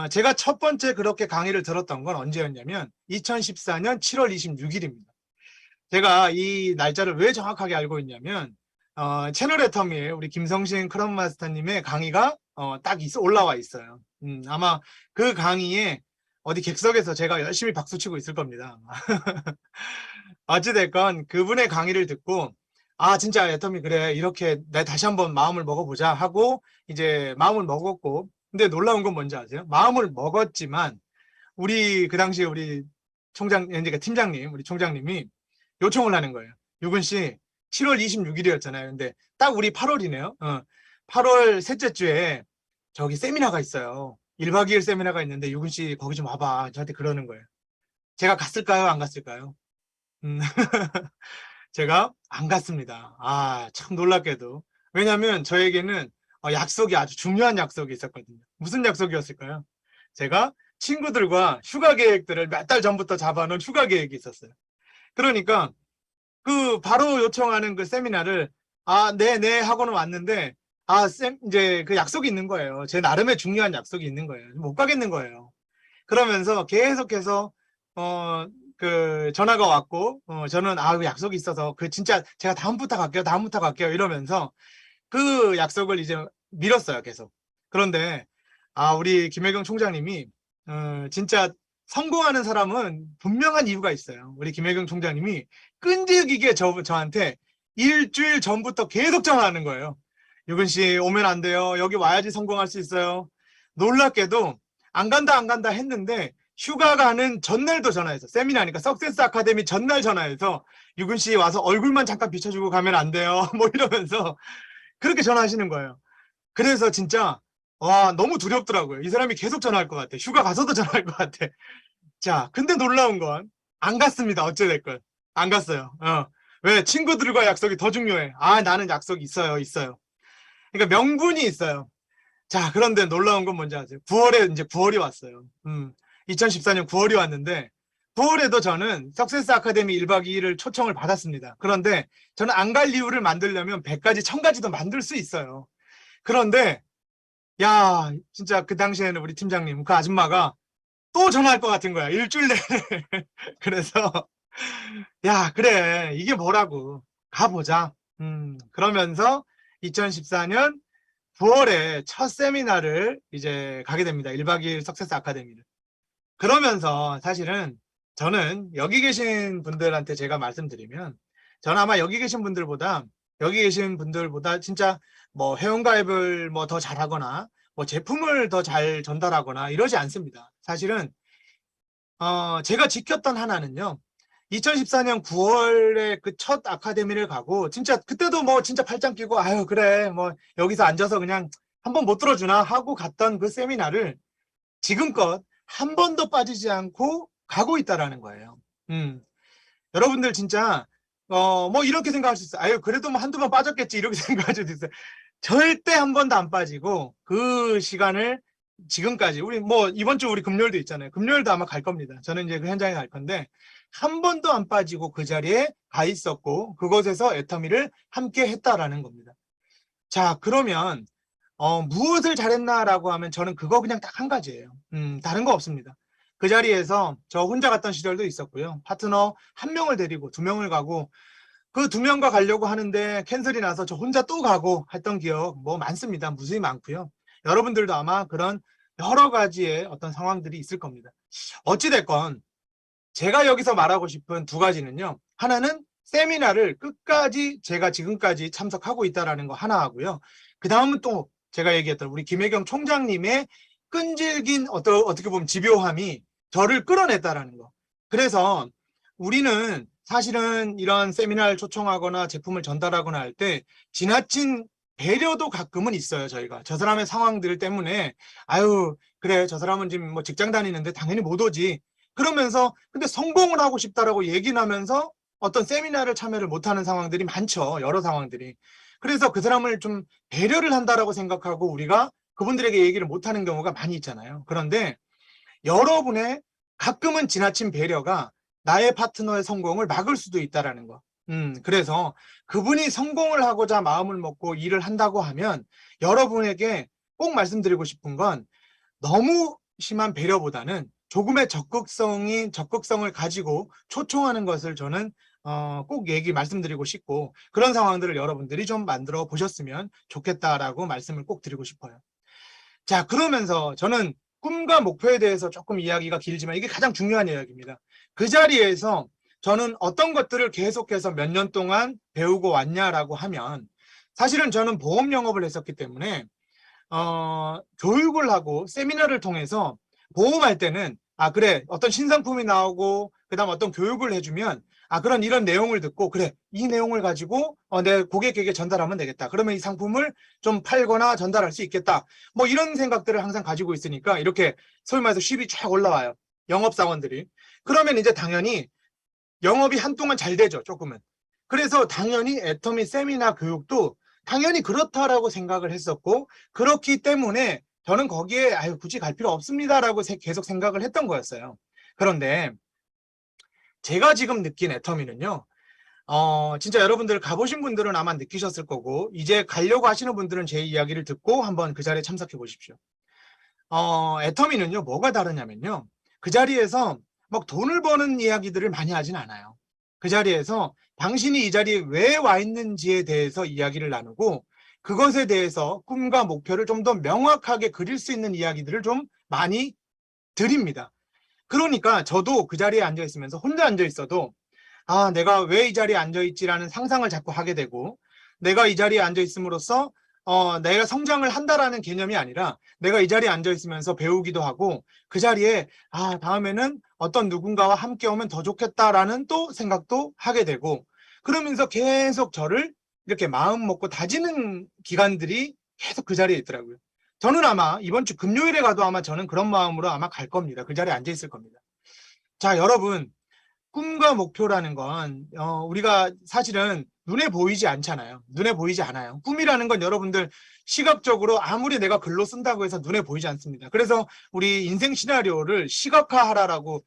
제가 첫 번째 그렇게 강의를 들었던 건 언제였냐면 2014년 7월 26일입니다. 제가 이 날짜를 왜 정확하게 알고 있냐면 채널 애터미에 우리 김성신 크럼 마스터님의 강의가 딱 올라와 있어요. 아마 그 강의에 어디 객석에서 제가 열심히 박수치고 있을 겁니다. 어찌됐건 그분의 강의를 듣고 아 진짜 애터미 그래 이렇게 내 다시 한번 마음을 먹어보자 하고 이제 마음을 먹었고 근데 놀라운 건 뭔지 아세요? 마음을 먹었지만 우리 그 당시에 우리 그러니까 팀장님 우리 총장님이 요청을 하는 거예요. 유근 씨 7월 26일이었잖아요. 근데 딱 우리 8월이네요. 8월 셋째 주에 저기 세미나가 있어요. 1박 2일 세미나가 있는데 유근 씨 거기 좀 와봐. 저한테 그러는 거예요. 제가 갔을까요? 안 갔을까요? 음, 제가 안 갔습니다. 아, 참 놀랍게도. 왜냐하면 저에게는 약속이 아주 중요한 약속이 있었거든요. 무슨 약속이었을까요? 제가 친구들과 휴가 계획들을 몇 달 전부터 잡아놓은 휴가 계획이 있었어요. 그러니까 그 바로 요청하는 그 세미나를 네네 하고는 왔는데 이제 그 약속이 있는 거예요. 제 나름의 중요한 약속이 있는 거예요. 못 가겠는 거예요. 그러면서 계속해서 그 전화가 왔고 저는 그 약속이 있어서 그 진짜 제가 다음부터 갈게요 이러면서 그 약속을 이제 미뤘어요 계속. 그런데 우리 김혜경 총장님이 진짜 성공하는 사람은 분명한 이유가 있어요. 우리 김혜경 총장님이 끈질기게 저한테 일주일 전부터 계속 전화하는 거예요. 유근 씨 오면 안 돼요. 여기 와야지 성공할 수 있어요. 놀랍게도 안 간다 했는데 휴가 가는 전날도 전화해서 세미나니까 석세스 아카데미 전날 전화해서 유근 씨 와서 얼굴만 잠깐 비춰주고 가면 안 돼요. 뭐 이러면서 그렇게 전화하시는 거예요. 그래서 진짜 와 너무 두렵더라고요. 이 사람이 계속 전화할 것 같아. 휴가 가서도 전화할 것 같아. 자, 근데 놀라운 건 안 갔습니다. 어찌됐건 안 갔어요. 왜 친구들과 약속이 더 중요해. 나는 약속이 있어요. 그러니까 명분이 있어요. 자, 그런데 놀라운 건 뭔지 아세요? 9월에 이제 9월이 왔어요. 2014년 9월이 왔는데 9월에도 저는 석세스 아카데미 1박 2일을 초청을 받았습니다. 그런데 저는 안 갈 이유를 만들려면 100가지, 1000가지도 만들 수 있어요. 그런데 야, 진짜 그 당시에는 우리 팀장님, 그 아줌마가 또 전화할 것 같은 거야. 일주일 내내. 그래서 야, 그래. 이게 뭐라고. 가보자. 그러면서 2014년 9월에 첫 세미나를 이제 가게 됩니다. 1박 2일 석세스 아카데미를. 그러면서 사실은 저는 여기 계신 분들한테 제가 말씀드리면 저는 아마 여기 계신 분들보다 진짜 뭐 회원가입을 뭐 더 잘하거나 뭐 제품을 더 잘 전달하거나 이러지 않습니다. 사실은 제가 지켰던 하나는요. 2014년 9월에 그 첫 아카데미를 가고 진짜 그때도 뭐 진짜 팔짱 끼고 아유 그래 뭐 여기서 앉아서 그냥 한번 못 들어주나 하고 갔던 그 세미나를 지금껏 한 번도 빠지지 않고 가고 있다라는 거예요. 여러분들 진짜 뭐 이렇게 생각할 수 있어요. 아유 그래도 뭐 한두 번 빠졌겠지 이렇게 생각할 수도 있어요. 절대 한 번도 안 빠지고 그 시간을 지금까지 우리 뭐 이번 주 우리 금요일도 있잖아요. 금요일도 아마 갈 겁니다. 저는 이제 그 현장에 갈 건데 한 번도 안 빠지고 그 자리에 가 있었고 그곳에서 애터미를 함께 했다라는 겁니다. 자 그러면 무엇을 잘했나라고 하면 저는 그거 그냥 딱 한 가지예요. 다른 거 없습니다. 그 자리에서 저 혼자 갔던 시절도 있었고요. 파트너 한 명을 데리고 두 명을 가고 그 두 명과 가려고 하는데 캔슬이 나서 저 혼자 또 가고 했던 기억 뭐 많습니다. 무수히 많고요. 여러분들도 아마 그런 여러 가지의 어떤 상황들이 있을 겁니다. 어찌됐건 제가 여기서 말하고 싶은 두 가지는요. 하나는 세미나를 끝까지 제가 지금까지 참석하고 있다는 거 하나 하고요. 그 다음은 또 제가 얘기했던 우리 김혜경 총장님의 끈질긴 어떻게 보면 집요함이 저를 끌어냈다라는 거. 그래서 우리는 사실은 이런 세미나를 초청하거나 제품을 전달하거나 할 때 지나친 배려도 가끔은 있어요. 저희가 저 사람의 상황들 때문에 아유 그래 저 사람은 지금 뭐 직장 다니는데 당연히 못 오지 그러면서 근데 성공을 하고 싶다라고 얘기를 하면서 어떤 세미나를 참여를 못하는 상황들이 많죠. 여러 상황들이. 그래서 그 사람을 좀 배려를 한다라고 생각하고 우리가 그분들에게 얘기를 못하는 경우가 많이 있잖아요. 그런데 여러분의 가끔은 지나친 배려가 나의 파트너의 성공을 막을 수도 있다라는 거. 그래서 그분이 성공을 하고자 마음을 먹고 일을 한다고 하면 여러분에게 꼭 말씀드리고 싶은 건 너무 심한 배려보다는 조금의 적극성을 가지고 초청하는 것을 저는 꼭 말씀드리고 싶고 그런 상황들을 여러분들이 좀 만들어 보셨으면 좋겠다라고 말씀을 꼭 드리고 싶어요. 자, 그러면서 저는 꿈과 목표에 대해서 조금 이야기가 길지만 이게 가장 중요한 이야기입니다. 그 자리에서 저는 어떤 것들을 계속해서 몇 년 동안 배우고 왔냐라고 하면 사실은 저는 보험 영업을 했었기 때문에 교육을 하고 세미나를 통해서 보험할 때는 그래 어떤 신상품이 나오고 그다음 어떤 교육을 해주면 그런 이런 내용을 듣고 그래 이 내용을 가지고 내 고객에게 전달하면 되겠다. 그러면 이 상품을 좀 팔거나 전달할 수 있겠다. 뭐 이런 생각들을 항상 가지고 있으니까 이렇게 소위 말해서 쉽이 쫙 올라와요. 영업사원들이. 그러면 이제 당연히 영업이 한동안 잘 되죠. 조금은. 그래서 당연히 애터미 세미나 교육도 당연히 그렇다라고 생각을 했었고 그렇기 때문에 저는 거기에 굳이 갈 필요 없습니다라고 계속 생각을 했던 거였어요. 그런데 제가 지금 느낀 애터미는요. 진짜 여러분들 가보신 분들은 아마 느끼셨을 거고 이제 가려고 하시는 분들은 제 이야기를 듣고 한번 그 자리에 참석해 보십시오. 애터미는요. 뭐가 다르냐면요. 그 자리에서 막 돈을 버는 이야기들을 많이 하진 않아요. 그 자리에서 당신이 이 자리에 왜 와 있는지에 대해서 이야기를 나누고 그것에 대해서 꿈과 목표를 좀 더 명확하게 그릴 수 있는 이야기들을 좀 많이 드립니다. 그러니까 저도 그 자리에 앉아 있으면서 혼자 앉아 있어도 내가 왜 이 자리에 앉아 있지라는 상상을 자꾸 하게 되고 내가 이 자리에 앉아 있음으로써 내가 성장을 한다라는 개념이 아니라 내가 이 자리에 앉아 있으면서 배우기도 하고 그 자리에 다음에는 어떤 누군가와 함께 오면 더 좋겠다라는 또 생각도 하게 되고 그러면서 계속 저를 이렇게 마음 먹고 다지는 기간들이 계속 그 자리에 있더라고요. 저는 아마 이번 주 금요일에 가도 아마 저는 그런 마음으로 아마 갈 겁니다. 그 자리에 앉아 있을 겁니다. 자, 여러분 꿈과 목표라는 건 우리가 사실은 눈에 보이지 않잖아요. 눈에 보이지 않아요. 꿈이라는 건 여러분들 시각적으로 아무리 내가 글로 쓴다고 해서 눈에 보이지 않습니다. 그래서 우리 인생 시나리오를 시각화하라라고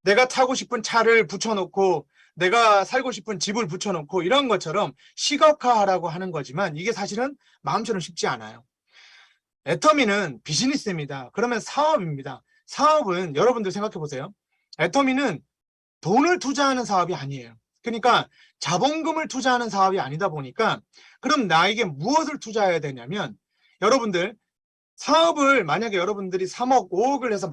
내가 타고 싶은 차를 붙여놓고 내가 살고 싶은 집을 붙여놓고 이런 것처럼 시각화하라고 하는 거지만 이게 사실은 마음처럼 쉽지 않아요. 애터미는 비즈니스입니다. 그러면 사업입니다. 사업은 여러분들 생각해 보세요. 애터미는 돈을 투자하는 사업이 아니에요. 그러니까 자본금을 투자하는 사업이 아니다 보니까 그럼 나에게 무엇을 투자해야 되냐면 여러분들 사업을 만약에 여러분들이 3억, 5억을 해서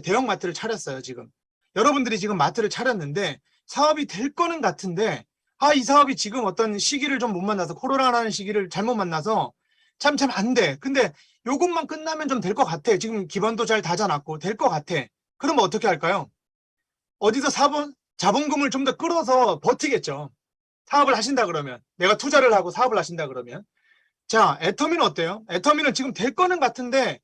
대형 마트를 차렸어요. 지금. 여러분들이 지금 마트를 차렸는데 사업이 될 거는 같은데 이 사업이 지금 어떤 시기를 좀 못 만나서 코로나라는 시기를 잘못 만나서 참 안 돼. 근데 요것만 끝나면 좀 될 것 같아. 지금 기반도 잘 다져놨고 될 것 같아. 그러면 어떻게 할까요? 어디서 자본금을 좀 더 끌어서 버티겠죠. 사업을 하신다 그러면. 내가 투자를 하고 사업을 하신다 그러면. 자, 애터미는 어때요? 애터미는 지금 될 거는 같은데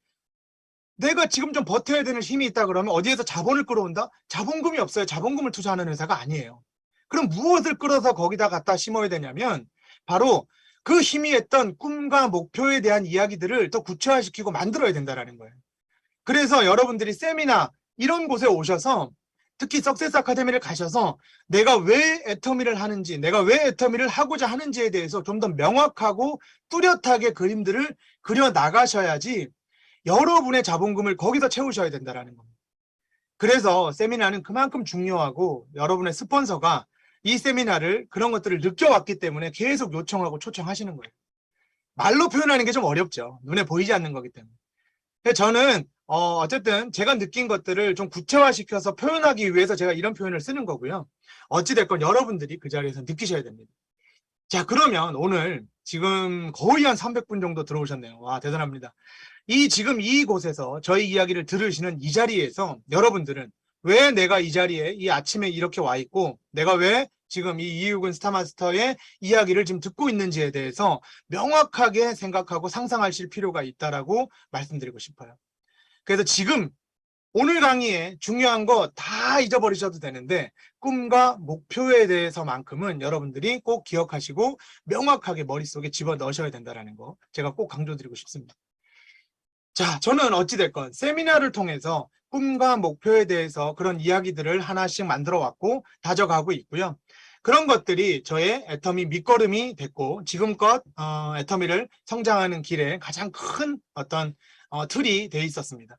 내가 지금 좀 버텨야 되는 힘이 있다 그러면 어디에서 자본을 끌어온다? 자본금이 없어요. 자본금을 투자하는 회사가 아니에요. 그럼 무엇을 끌어서 거기다 갖다 심어야 되냐면 바로 그 희미했던 꿈과 목표에 대한 이야기들을 더 구체화시키고 만들어야 된다는 거예요. 그래서 여러분들이 세미나 이런 곳에 오셔서 특히 석세스 아카데미를 가셔서 내가 왜 애터미를 하는지 내가 왜 애터미를 하고자 하는지에 대해서 좀 더 명확하고 뚜렷하게 그림들을 그려 나가셔야지 여러분의 자본금을 거기서 채우셔야 된다는 겁니다. 그래서 세미나는 그만큼 중요하고 여러분의 스폰서가 이 세미나를 그런 것들을 느껴왔기 때문에 계속 요청하고 초청하시는 거예요. 말로 표현하는 게 좀 어렵죠. 눈에 보이지 않는 거기 때문에. 저는 어쨌든 제가 느낀 것들을 좀 구체화시켜서 표현하기 위해서 제가 이런 표현을 쓰는 거고요. 어찌됐건 여러분들이 그 자리에서 느끼셔야 됩니다. 자, 그러면 오늘 지금 거의 한 300분 정도 들어오셨네요. 와, 대단합니다. 지금 이곳에서 저희 이야기를 들으시는 이 자리에서 여러분들은 왜 내가 이 자리에 이 아침에 이렇게 와 있고 내가 왜 지금 이 이육은 스타마스터의 이야기를 지금 듣고 있는지에 대해서 명확하게 생각하고 상상하실 필요가 있다라고 말씀드리고 싶어요. 그래서 지금 오늘 강의에 중요한 거 다 잊어버리셔도 되는데 꿈과 목표에 대해서만큼은 여러분들이 꼭 기억하시고 명확하게 머릿속에 집어넣으셔야 된다는 거 제가 꼭 강조드리고 싶습니다. 자, 저는 어찌됐건 세미나를 통해서 꿈과 목표에 대해서 그런 이야기들을 하나씩 만들어 왔고 다져가고 있고요. 그런 것들이 저의 애터미 밑거름이 됐고 지금껏 애터미를 성장하는 길에 가장 큰 어떤 틀이 돼 있었습니다.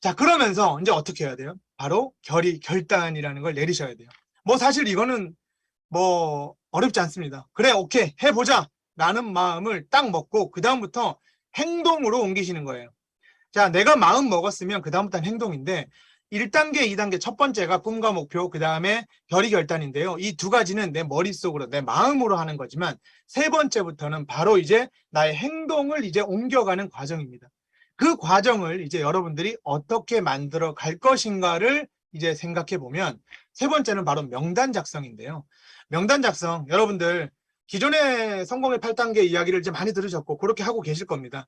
자, 그러면서 이제 어떻게 해야 돼요? 바로 결단이라는 걸 내리셔야 돼요. 뭐 사실 이거는 뭐 어렵지 않습니다. 그래, 오케이, 해보자 라는 마음을 딱 먹고 그 다음부터 행동으로 옮기시는 거예요. 자, 내가 마음 먹었으면 그 다음부터는 행동인데 1단계, 2단계 첫 번째가 꿈과 목표, 그 다음에 결단인데요. 이 두 가지는 내 머릿속으로, 내 마음으로 하는 거지만 세 번째부터는 바로 이제 나의 행동을 이제 옮겨가는 과정입니다. 그 과정을 이제 여러분들이 어떻게 만들어 갈 것인가를 이제 생각해 보면 세 번째는 바로 명단 작성인데요. 명단 작성, 여러분들 기존의 성공의 8단계 이야기를 이제 많이 들으셨고 그렇게 하고 계실 겁니다.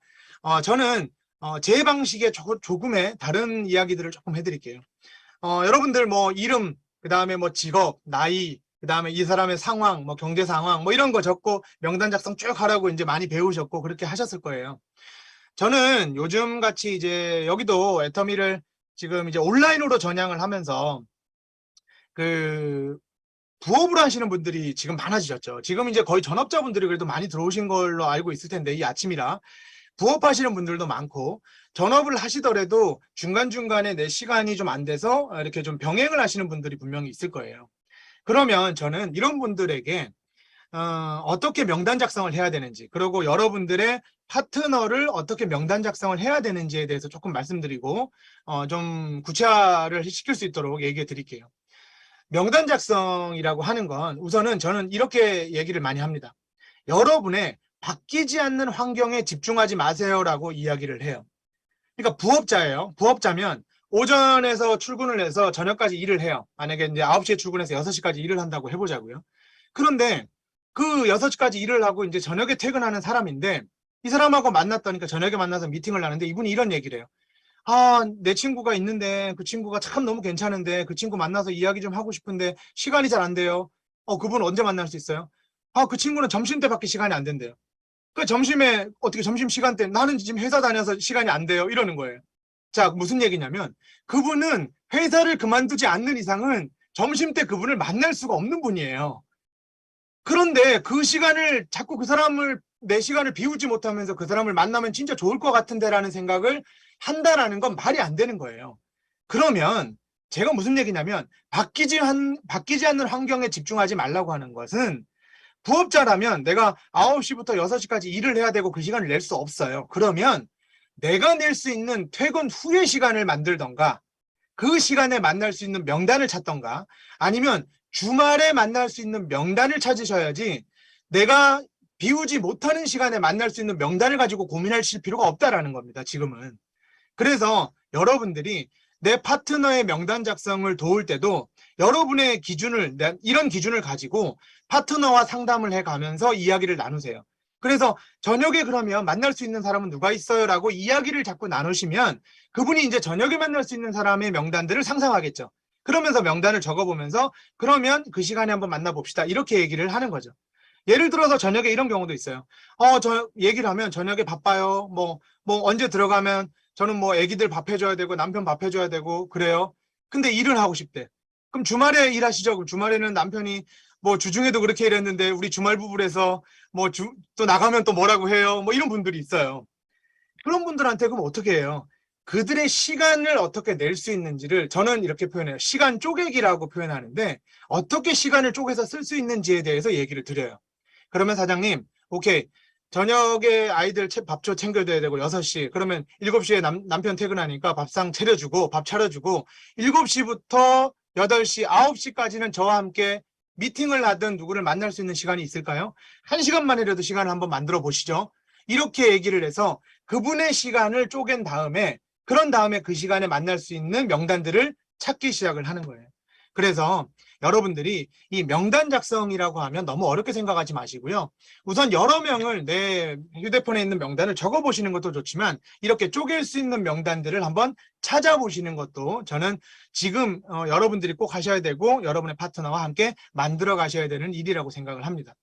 저는 제 방식의 조금의 다른 이야기들을 조금 해드릴게요. 여러분들 뭐 이름, 그 다음에 뭐 직업, 나이, 그 다음에 이 사람의 상황, 뭐 경제 상황, 뭐 이런 거 적고 명단 작성 쭉 하라고 이제 많이 배우셨고 그렇게 하셨을 거예요. 저는 요즘 같이 이제 여기도 애터미를 지금 이제 온라인으로 전향을 하면서 그 부업으로 하시는 분들이 지금 많아지셨죠. 지금 이제 거의 전업자분들이 그래도 많이 들어오신 걸로 알고 있을 텐데 이 아침이라 부업하시는 분들도 많고 전업을 하시더라도 중간중간에 내 시간이 좀 안 돼서 이렇게 좀 병행을 하시는 분들이 분명히 있을 거예요. 그러면 저는 이런 분들에게 어떻게 명단 작성을 해야 되는지 그리고 여러분들의 파트너를 어떻게 명단 작성을 해야 되는지에 대해서 조금 말씀드리고 좀 구체화를 시킬 수 있도록 얘기해 드릴게요. 명단 작성이라고 하는 건 우선은 저는 이렇게 얘기를 많이 합니다. 여러분의 바뀌지 않는 환경에 집중하지 마세요라고 이야기를 해요. 그러니까 부업자예요. 부업자면 오전에서 출근을 해서 저녁까지 일을 해요. 만약에 이제 9시에 출근해서 6시까지 일을 한다고 해보자고요. 그런데 그 6시까지 일을 하고 이제 저녁에 퇴근하는 사람인데 이 사람하고 만났다니까 저녁에 만나서 미팅을 하는데 이분이 이런 얘기를 해요. 내 친구가 있는데 그 친구가 참 너무 괜찮은데 그 친구 만나서 이야기 좀 하고 싶은데 시간이 잘 안 돼요. 그분 언제 만날 수 있어요? 그 친구는 점심 때밖에 시간이 안 된대요. 그 점심에 어떻게 점심 시간 때 나는 지금 회사 다녀서 시간이 안 돼요. 이러는 거예요. 자, 무슨 얘기냐면 그분은 회사를 그만두지 않는 이상은 점심 때 그분을 만날 수가 없는 분이에요. 그런데 그 시간을 자꾸 그 사람을 내 시간을 비우지 못하면서 그 사람을 만나면 진짜 좋을 것 같은데라는 생각을 한다라는 건 말이 안 되는 거예요. 그러면 제가 무슨 얘기냐면 바뀌지 않는 환경에 집중하지 말라고 하는 것은 부업자라면 내가 9시부터 6시까지 일을 해야 되고 그 시간을 낼 수 없어요. 그러면 내가 낼 수 있는 퇴근 후의 시간을 만들던가 그 시간에 만날 수 있는 명단을 찾던가 아니면 주말에 만날 수 있는 명단을 찾으셔야지 내가 비우지 못하는 시간에 만날 수 있는 명단을 가지고 고민하실 필요가 없다라는 겁니다. 지금은. 그래서 여러분들이 내 파트너의 명단 작성을 도울 때도 여러분의 기준을 이런 기준을 가지고 파트너와 상담을 해가면서 이야기를 나누세요. 그래서 저녁에 그러면 만날 수 있는 사람은 누가 있어요? 라고 이야기를 자꾸 나누시면 그분이 이제 저녁에 만날 수 있는 사람의 명단들을 상상하겠죠. 그러면서 명단을 적어보면서 그러면 그 시간에 한번 만나봅시다. 이렇게 얘기를 하는 거죠. 예를 들어서 저녁에 이런 경우도 있어요. 저 얘기를 하면 저녁에 바빠요. 뭐 언제 들어가면 저는 뭐 애기들 밥 해줘야 되고 남편 밥 해줘야 되고 그래요. 근데 일을 하고 싶대. 그럼 주말에 일하시죠. 그럼 주말에는 남편이 뭐 주중에도 그렇게 일했는데 우리 주말 부부라서 뭐 또 나가면 또 뭐라고 해요. 뭐 이런 분들이 있어요. 그런 분들한테 그럼 어떻게 해요? 그들의 시간을 어떻게 낼 수 있는지를 저는 이렇게 표현해요. 시간 쪼개기라고 표현하는데 어떻게 시간을 쪼개서 쓸 수 있는지에 대해서 얘기를 드려요. 그러면 사장님, 오케이. 저녁에 아이들 밥도 챙겨줘야 되고 6시. 그러면 7시에 남편 퇴근하니까 밥상 차려주고 밥 차려주고 7시부터 8시, 9시까지는 저와 함께 미팅을 하든 누구를 만날 수 있는 시간이 있을까요? 1시간만이라도 시간을 한번 만들어 보시죠. 이렇게 얘기를 해서 그분의 시간을 쪼갠 다음에 그런 다음에 그 시간에 만날 수 있는 명단들을 찾기 시작을 하는 거예요. 그래서 여러분들이 이 명단 작성이라고 하면 너무 어렵게 생각하지 마시고요. 우선 여러 명을 내 휴대폰에 있는 명단을 적어보시는 것도 좋지만 이렇게 쪼갤 수 있는 명단들을 한번 찾아보시는 것도 저는 지금 여러분들이 꼭 하셔야 되고 여러분의 파트너와 함께 만들어 가셔야 되는 일이라고 생각을 합니다.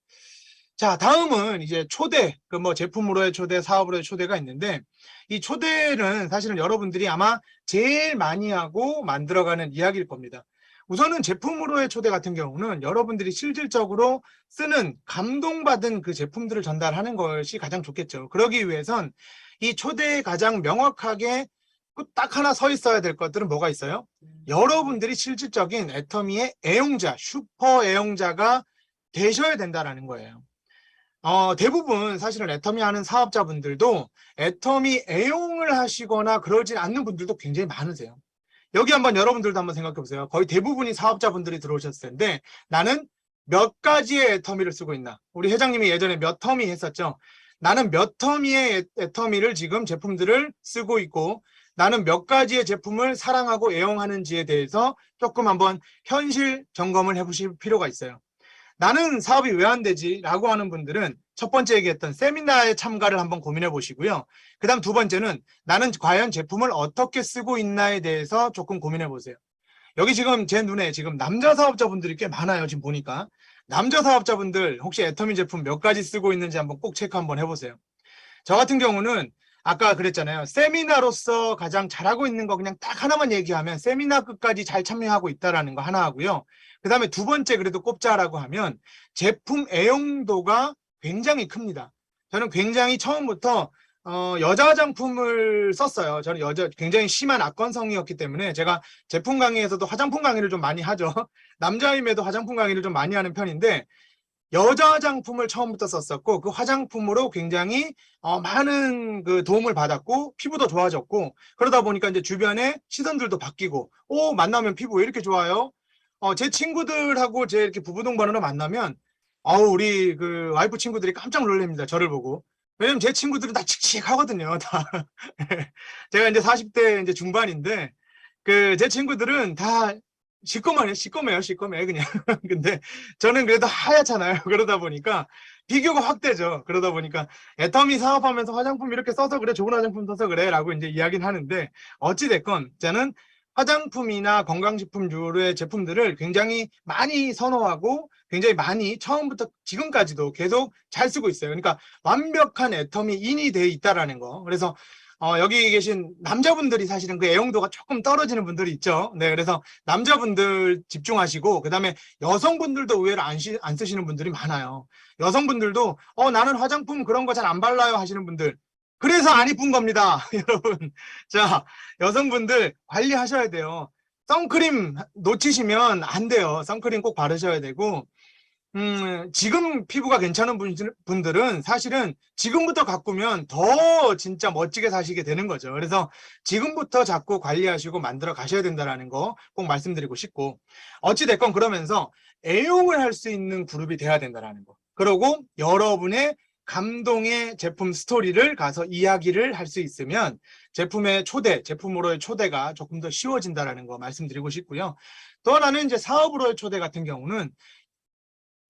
자, 다음은 이제 초대, 그 뭐 제품으로의 초대, 사업으로의 초대가 있는데 이 초대는 사실은 여러분들이 아마 제일 많이 하고 만들어가는 이야기일 겁니다. 우선은 제품으로의 초대 같은 경우는 여러분들이 실질적으로 쓰는 감동받은 그 제품들을 전달하는 것이 가장 좋겠죠. 그러기 위해선 이 초대에 가장 명확하게 딱 하나 서 있어야 될 것들은 뭐가 있어요? 여러분들이 실질적인 애터미의 애용자, 슈퍼 애용자가 되셔야 된다는 거예요. 대부분 사실은 애터미 하는 사업자분들도 애터미 애용을 하시거나 그러지 않는 분들도 굉장히 많으세요. 여기 한번 여러분들도 한번 생각해 보세요. 거의 대부분이 사업자분들이 들어오셨을 텐데 나는 몇 가지의 애터미를 쓰고 있나? 우리 회장님이 예전에 몇 터미 했었죠. 나는 몇 터미의 애터미를 지금 제품들을 쓰고 있고 나는 몇 가지의 제품을 사랑하고 애용하는지에 대해서 조금 한번 현실 점검을 해보실 필요가 있어요. 나는 사업이 왜 안 되지? 라고 하는 분들은 첫 번째 얘기했던 세미나에 참가를 한번 고민해 보시고요. 그 다음 두 번째는 나는 과연 제품을 어떻게 쓰고 있나에 대해서 조금 고민해 보세요. 여기 지금 제 눈에 지금 남자 사업자분들이 꽤 많아요. 지금 보니까. 남자 사업자분들 혹시 애터미 제품 몇 가지 쓰고 있는지 한번 꼭 체크 한번 해보세요. 저 같은 경우는 아까 그랬잖아요. 세미나로서 가장 잘하고 있는 거 그냥 딱 하나만 얘기하면 세미나 끝까지 잘 참여하고 있다는 거 하나 하고요. 그 다음에 두 번째 그래도 꼽자라고 하면 제품 애용도가 굉장히 큽니다. 저는 굉장히 처음부터 여자 화장품을 썼어요. 저는 굉장히 심한 악건성이었기 때문에 제가 제품 강의에서도 화장품 강의를 좀 많이 하죠. 남자임에도 화장품 강의를 좀 많이 하는 편인데 여자 화장품을 처음부터 썼었고 그 화장품으로 굉장히 많은 그 도움을 받았고 피부도 좋아졌고 그러다 보니까 이제 주변에 시선들도 바뀌고 만나면 피부 왜 이렇게 좋아요? 제 친구들하고 제 이렇게 부부 동반으로 만나면 우리 그 와이프 친구들이 깜짝 놀랍니다. 저를 보고. 왜냐면 제 친구들은 다 칙칙하거든요. 다. 제가 이제 40대 이제 중반인데 그 제 친구들은 다 시꺼매요, 그냥. 근데 저는 그래도 하얗잖아요. 그러다 보니까 비교가 확 되죠. 그러다 보니까 애터미 사업하면서 화장품 이렇게 써서 그래, 좋은 화장품 써서 그래 라고 이제 이야기는 하는데 어찌됐건 저는 화장품이나 건강식품류의 제품들을 굉장히 많이 선호하고 굉장히 많이 처음부터 지금까지도 계속 잘 쓰고 있어요. 그러니까 완벽한 애터미인이 돼 있다라는 거. 그래서 여기 계신 남자분들이 사실은 그 애용도가 조금 떨어지는 분들이 있죠. 네, 그래서 남자분들 집중하시고 그다음에 여성분들도 의외로 안 쓰시는 분들이 많아요. 여성분들도 나는 화장품 그런 거 잘 안 발라요 하시는 분들. 그래서 안 이쁜 겁니다, 여러분. 자, 여성분들 관리하셔야 돼요. 선크림 놓치시면 안 돼요. 선크림 꼭 바르셔야 되고 지금 피부가 괜찮은 분들은 사실은 지금부터 가꾸면 더 진짜 멋지게 사시게 되는 거죠. 그래서 지금부터 자꾸 관리하시고 만들어 가셔야 된다는 거 꼭 말씀드리고 싶고 어찌됐건 그러면서 애용을 할 수 있는 그룹이 돼야 된다는 거. 그리고 여러분의 감동의 제품 스토리를 가서 이야기를 할 수 있으면 제품의 초대, 제품으로의 초대가 조금 더 쉬워진다는 거 말씀드리고 싶고요. 또 하나는 이제 사업으로의 초대 같은 경우는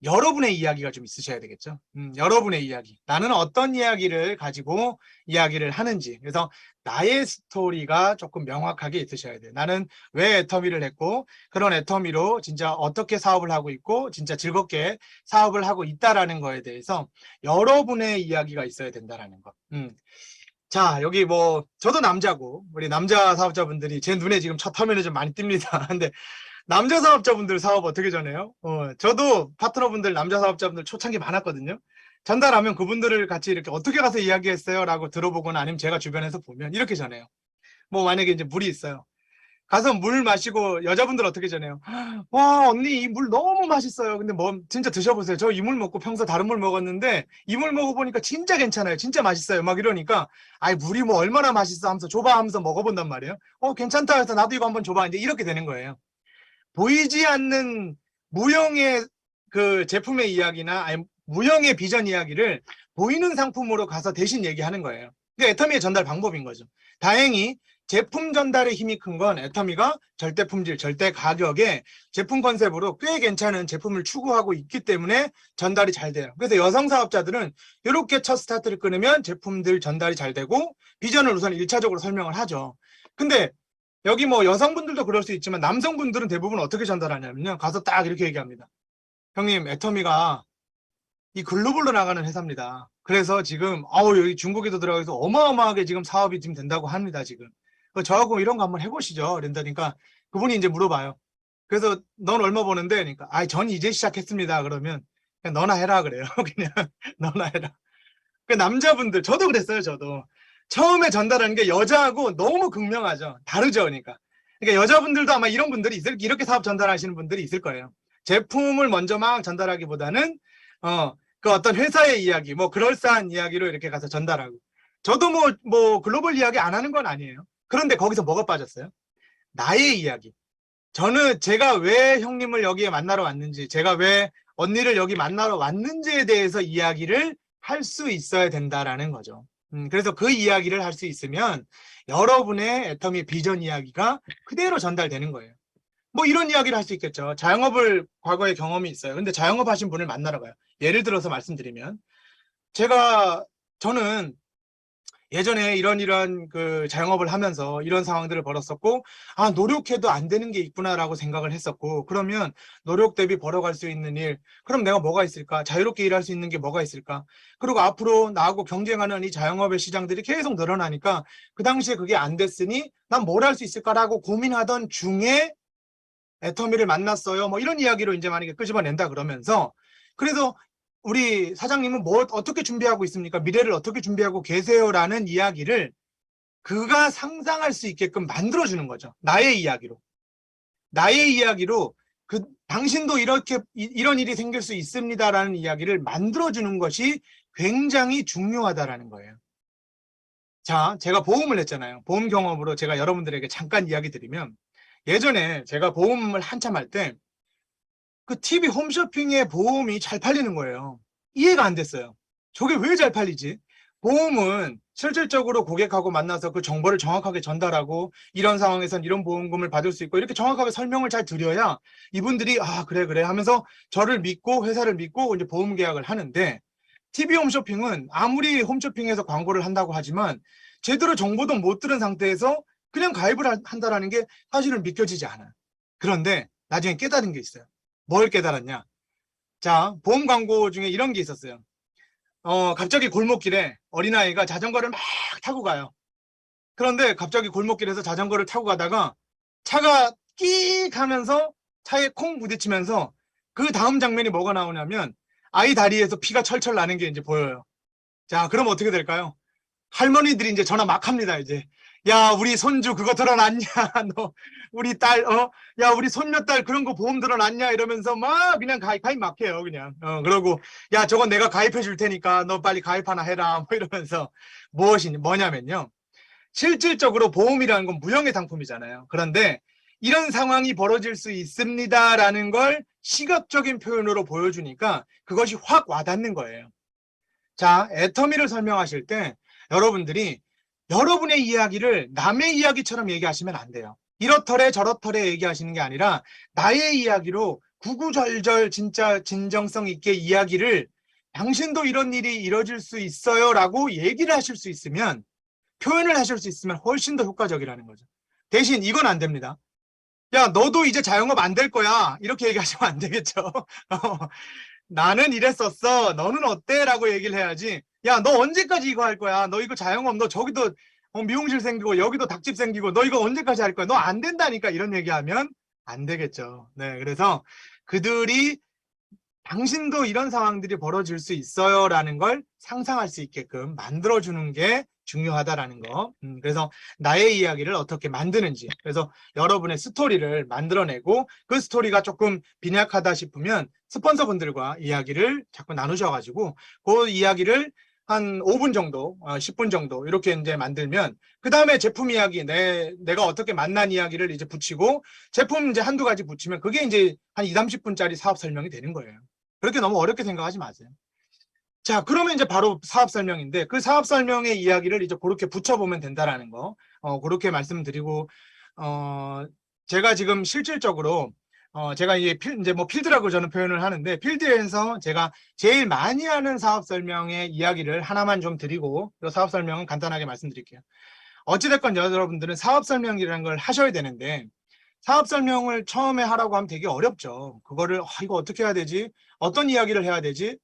여러분의 이야기가 좀 있으셔야 되겠죠. 여러분의 이야기. 나는 어떤 이야기를 가지고 이야기를 하는지. 그래서 나의 스토리가 조금 명확하게 있으셔야 돼요. 나는 왜 애터미를 했고 그런 애터미로 진짜 어떻게 사업을 하고 있고 진짜 즐겁게 사업을 하고 있다라는 거에 대해서 여러분의 이야기가 있어야 된다라는 거. 자, 여기 뭐 저도 남자고 우리 남자 사업자분들이 제 눈에 지금 첫 화면에 좀 많이 띕니다. 근데 남자 사업자분들 사업 어떻게 전해요? 저도 파트너분들, 남자 사업자분들 초창기 많았거든요. 전달하면 그분들을 같이 이렇게 어떻게 가서 이야기했어요? 라고 들어보거나 아니면 제가 주변에서 보면 이렇게 전해요. 뭐 만약에 이제 물이 있어요. 가서 물 마시고 여자분들 어떻게 전해요? 와, 언니 이 물 너무 맛있어요. 근데 뭐 진짜 드셔보세요. 저 이 물 먹고 평소 다른 물 먹었는데 이 물 먹어보니까 진짜 괜찮아요. 진짜 맛있어요. 막 이러니까 아이 물이 뭐 얼마나 맛있어 하면서 줘봐 하면서 먹어본단 말이에요. 괜찮다 해서 나도 이거 한번 줘봐. 이제 이렇게 되는 거예요. 보이지 않는 무형의 그 제품의 이야기나 아니 무형의 비전 이야기를 보이는 상품으로 가서 대신 얘기하는 거예요. 그게 애터미의 전달 방법인 거죠. 다행히 제품 전달의 힘이 큰 건 애터미가 절대 품질, 절대 가격에 제품 컨셉으로 꽤 괜찮은 제품을 추구하고 있기 때문에 전달이 잘 돼요. 그래서 여성 사업자들은 이렇게 첫 스타트를 끊으면 제품들 전달이 잘 되고 비전을 우선 1차적으로 설명을 하죠. 근데 여기 뭐 여성분들도 그럴 수 있지만 남성분들은 대부분 어떻게 전달하냐면요. 가서 딱 이렇게 얘기합니다. 형님, 애터미가 이 글로벌로 나가는 회사입니다. 그래서 지금 여기 중국에도 들어가서 어마어마하게 지금 사업이 지금 된다고 합니다. 지금 저하고 이런 거 한번 해보시죠. 그러니까 그분이 이제 물어봐요. 그래서 넌 얼마 버는데? 그러니까 전 이제 시작했습니다. 그러면 그냥 너나 해라 그래요. 그냥 너나 해라. 그 남자분들 저도 그랬어요. 저도 처음에 전달하는 게 여자하고 너무 극명하죠. 다르죠. 그러니까 여자분들도 아마 이런 분들이 이렇게 사업 전달하시는 분들이 있을 거예요. 제품을 먼저 막 전달하기보다는 그 어떤 회사의 이야기, 뭐 그럴싸한 이야기로 이렇게 가서 전달하고. 저도 뭐 글로벌 이야기 안 하는 건 아니에요. 그런데 거기서 뭐가 빠졌어요? 나의 이야기. 제가 왜 형님을 여기에 만나러 왔는지, 제가 왜 언니를 여기 만나러 왔는지에 대해서 이야기를 할 수 있어야 된다라는 거죠. 그래서 그 이야기를 할 수 있으면 여러분의 애터미 비전 이야기가 그대로 전달되는 거예요. 뭐 이런 이야기를 할 수 있겠죠. 자영업을 과거에 경험이 있어요. 근데 자영업 하신 분을 만나러 가요. 예를 들어서 말씀드리면 저는 예전에 이런 그 자영업을 하면서 이런 상황들을 벌었었고, 노력해도 안 되는 게 있구나라고 생각을 했었고, 그러면 노력 대비 벌어갈 수 있는 일, 그럼 내가 뭐가 있을까? 자유롭게 일할 수 있는 게 뭐가 있을까? 그리고 앞으로 나하고 경쟁하는 이 자영업의 시장들이 계속 늘어나니까 그 당시에 그게 안 됐으니 난 뭘 할 수 있을까라고 고민하던 중에 애터미를 만났어요. 뭐 이런 이야기로 이제 만약에 끄집어낸다 그러면서, 그래서 우리 사장님은 어떻게 준비하고 있습니까? 미래를 어떻게 준비하고 계세요라는 이야기를 그가 상상할 수 있게끔 만들어주는 거죠. 나의 이야기로 당신도 이런 일이 생길 수 있습니다라는 이야기를 만들어주는 것이 굉장히 중요하다라는 거예요. 자, 제가 보험을 했잖아요. 보험 경험으로 제가 여러분들에게 잠깐 이야기 드리면, 예전에 제가 보험을 한참 할 때 그 TV 홈쇼핑의 보험이 잘 팔리는 거예요. 이해가 안 됐어요. 저게 왜 잘 팔리지? 보험은 실질적으로 고객하고 만나서 그 정보를 정확하게 전달하고 이런 상황에선 이런 보험금을 받을 수 있고 이렇게 정확하게 설명을 잘 드려야 이분들이 그래 하면서 저를 믿고 회사를 믿고 이제 보험 계약을 하는데, TV 홈쇼핑은 아무리 홈쇼핑에서 광고를 한다고 하지만 제대로 정보도 못 들은 상태에서 그냥 가입을 한다는 게 사실은 믿겨지지 않아요. 그런데 나중에 깨달은 게 있어요. 뭘 깨달았냐? 자, 보험 광고 중에 이런 게 있었어요. 갑자기 골목길에 어린아이가 자전거를 막 타고 가요. 그런데 갑자기 골목길에서 자전거를 타고 가다가 차가 끼익 하면서 차에 콩 부딪히면서 그 다음 장면이 뭐가 나오냐면 아이 다리에서 피가 철철 나는 게 이제 보여요. 자, 그럼 어떻게 될까요? 할머니들이 이제 전화 막 합니다, 이제. 야, 우리 손주 그거 들어놨냐? 너, 우리 딸, 야, 우리 손녀딸 그런 거 보험 들어놨냐? 이러면서 막 그냥 가입 막 해요, 그냥. 그러고, 야, 저건 내가 가입해 줄 테니까 너 빨리 가입 하나 해라. 뭐 이러면서 뭐냐면요. 실질적으로 보험이라는 건 무형의 상품이잖아요. 그런데 이런 상황이 벌어질 수 있습니다라는 걸 시각적인 표현으로 보여주니까 그것이 확 와닿는 거예요. 자, 애터미를 설명하실 때 여러분들이 여러분의 이야기를 남의 이야기처럼 얘기하시면 안 돼요. 이렇더래 저렇더래 얘기하시는 게 아니라 나의 이야기로 구구절절 진짜 진정성 있게 이야기를, 당신도 이런 일이 이뤄질 수 있어요 라고 얘기를 하실 수 있으면, 표현을 하실 수 있으면 훨씬 더 효과적이라는 거죠. 대신 이건 안 됩니다. 야, 너도 이제 자영업 안 될 거야. 이렇게 얘기하시면 안 되겠죠. 나는 이랬었어. 너는 어때? 라고 얘기를 해야지. 야, 너 언제까지 이거 할 거야? 너 이거 자영업, 너 저기도 미용실 생기고 여기도 닭집 생기고 너 이거 언제까지 할 거야? 너 안 된다니까. 이런 얘기하면 안 되겠죠. 네, 그래서 그들이 당신도 이런 상황들이 벌어질 수 있어요 라는 걸 상상할 수 있게끔 만들어주는 게 중요하다라는 거. 그래서 나의 이야기를 어떻게 만드는지, 그래서 여러분의 스토리를 만들어내고 그 스토리가 조금 빈약하다 싶으면 스폰서분들과 이야기를 자꾸 나누셔가지고 그 이야기를 한 5분 정도, 10분 정도 이렇게 이제 만들면 그 다음에 제품 이야기, 내가 어떻게 만난 이야기를 이제 붙이고 제품 이제 한두 가지 붙이면 그게 이제 한 2, 30분짜리 사업 설명이 되는 거예요. 그렇게 너무 어렵게 생각하지 마세요. 자, 그러면 이제 바로 사업 설명인데 그 사업 설명의 이야기를 이제 그렇게 붙여보면 된다라는 거. 그렇게 말씀드리고, 제가 지금 실질적으로 제가 이제 뭐 필드라고 저는 표현을 하는데, 필드에서 제가 제일 많이 하는 사업 설명의 이야기를 하나만 좀 드리고, 이 사업 설명은 간단하게 말씀드릴게요. 어찌됐건 여러분들은 사업 설명이라는 걸 하셔야 되는데, 사업 설명을 처음에 하라고 하면 되게 어렵죠. 그거를 이거 어떻게 해야 되지? 어떤 이야기를 해야 되지?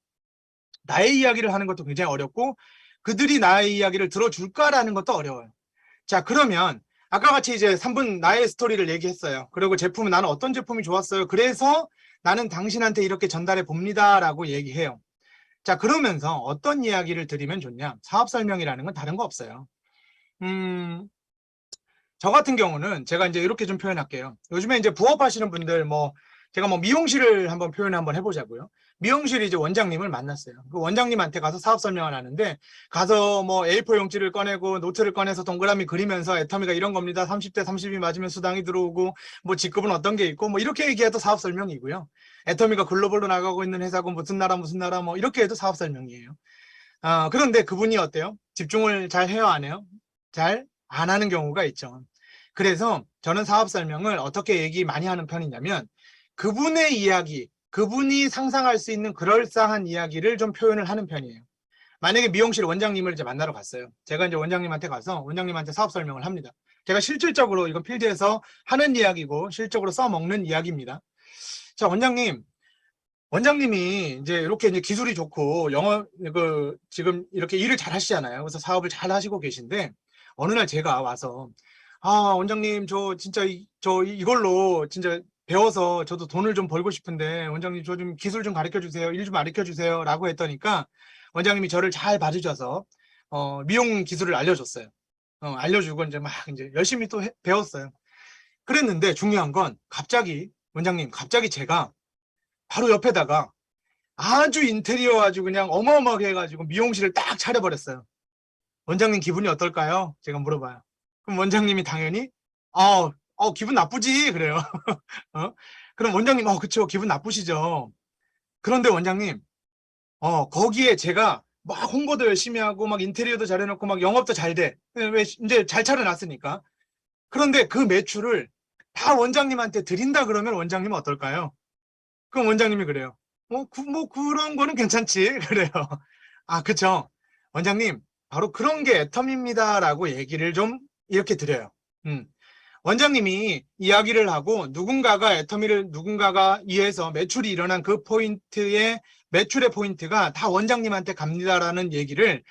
나의 이야기를 하는 것도 굉장히 어렵고, 그들이 나의 이야기를 들어줄까라는 것도 어려워요. 자, 그러면 아까 같이 이제 3분 나의 스토리를 얘기했어요. 그리고 제품은 나는 어떤 제품이 좋았어요. 그래서 나는 당신한테 이렇게 전달해 봅니다라고 얘기해요. 자, 그러면서 어떤 이야기를 드리면 좋냐? 사업 설명이라는 건 다른 거 없어요. 저 같은 경우는 제가 이제 이렇게 좀 표현할게요. 요즘에 이제 부업하시는 분들 제가 미용실을 한번 표현을 한번 해보자고요. 미용실 이제 원장님을 만났어요. 그 원장님한테 가서 사업 설명을 하는데, 가서 A4 용지를 꺼내고 노트를 꺼내서 동그라미 그리면서 애터미가 이런 겁니다. 30대 30이 맞으면 수당이 들어오고 직급은 어떤 게 있고 이렇게 얘기해도 사업 설명이고요. 애터미가 글로벌로 나가고 있는 회사고 무슨 나라 이렇게 해도 사업 설명이에요. 그런데 그분이 어때요? 집중을 잘 해요, 안 해요? 잘 안 하는 경우가 있죠. 그래서 저는 사업 설명을 어떻게 얘기 많이 하는 편이냐면, 그분의 이야기, 그분이 상상할 수 있는 그럴싸한 이야기를 좀 표현을 하는 편이에요. 만약에 미용실 원장님을 이제 만나러 갔어요. 제가 이제 원장님한테 가서 원장님한테 사업 설명을 합니다. 제가 실질적으로 이건 필드에서 하는 이야기고 실적으로 써먹는 이야기입니다. 자, 원장님이 이제 기술이 좋고 지금 이렇게 일을 잘 하시잖아요. 그래서 사업을 잘 하시고 계신데, 어느 날 제가 와서, 원장님, 저 진짜 이걸로 진짜 배워서 저도 돈을 좀 벌고 싶은데, 원장님 저 좀 기술 좀 가르쳐 주세요. 일 좀 가르쳐 주세요. 라고 했더니까 원장님이 저를 잘 봐주셔서 미용 기술을 알려줬어요. 알려주고 이제 열심히 또 배웠어요. 그랬는데 중요한 건 원장님 갑자기 제가 바로 옆에다가 아주 인테리어 아주 그냥 어마어마하게 해가지고 미용실을 딱 차려버렸어요. 원장님 기분이 어떨까요? 제가 물어봐요. 그럼 원장님이 당연히 기분 나쁘지 그래요. 그럼 원장님 그쵸, 기분 나쁘시죠. 그런데 원장님 거기에 제가 막 홍보도 열심히 하고 인테리어도 잘해놓고 영업도 잘 돼. 왜 이제 잘 차려놨으니까. 그런데 그 매출을 다 원장님한테 드린다 그러면 원장님은 어떨까요? 그럼 원장님이 그래요. 그런 거는 괜찮지. 그래요. 그쵸. 원장님, 바로 그런 게 애텀입니다라고 얘기를 좀 이렇게 드려요. 원장님이 이야기를 하고 누군가가 이해해서 매출이 일어난 그 매출의 포인트가 다 원장님한테 갑니다라는 얘기를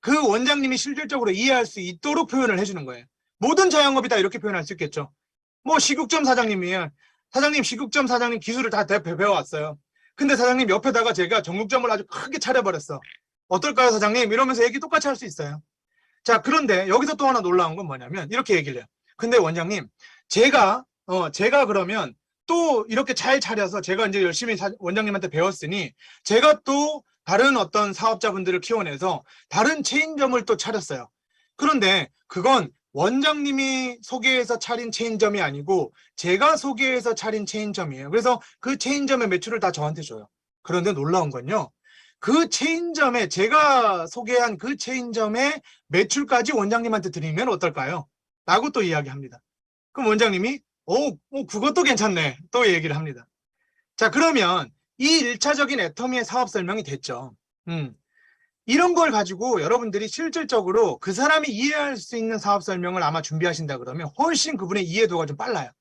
그 원장님이 실질적으로 이해할 수 있도록 표현을 해주는 거예요. 모든 자영업이 다 이렇게 표현할 수 있겠죠. 식육점 사장님이에요. 사장님, 식육점 사장님 기술을 다 배워왔어요. 근데 사장님 옆에다가 제가 정육점을 아주 크게 차려버렸어. 어떨까요, 사장님? 이러면서 얘기 똑같이 할 수 있어요. 자, 그런데 여기서 또 하나 놀라운 건 뭐냐면 이렇게 얘기를 해요. 근데 원장님, 제가 그러면 또 이렇게 잘 차려서 제가 이제 열심히 원장님한테 배웠으니 제가 또 다른 어떤 사업자분들을 키워내서 다른 체인점을 또 차렸어요. 그런데 그건 원장님이 소개해서 차린 체인점이 아니고 제가 소개해서 차린 체인점이에요. 그래서 그 체인점의 매출을 다 저한테 줘요. 그런데 놀라운 건요, 그 체인점에 제가 소개한 그 체인점의 매출까지 원장님한테 드리면 어떨까요? 라고 또 이야기합니다. 그럼 원장님이 그것도 괜찮네 또 얘기를 합니다. 자, 그러면 이 1차적인 애터미의 사업 설명이 됐죠. 이런 걸 가지고 여러분들이 실질적으로 그 사람이 이해할 수 있는 사업 설명을 아마 준비하신다 그러면 훨씬 그분의 이해도가 좀 빨라요.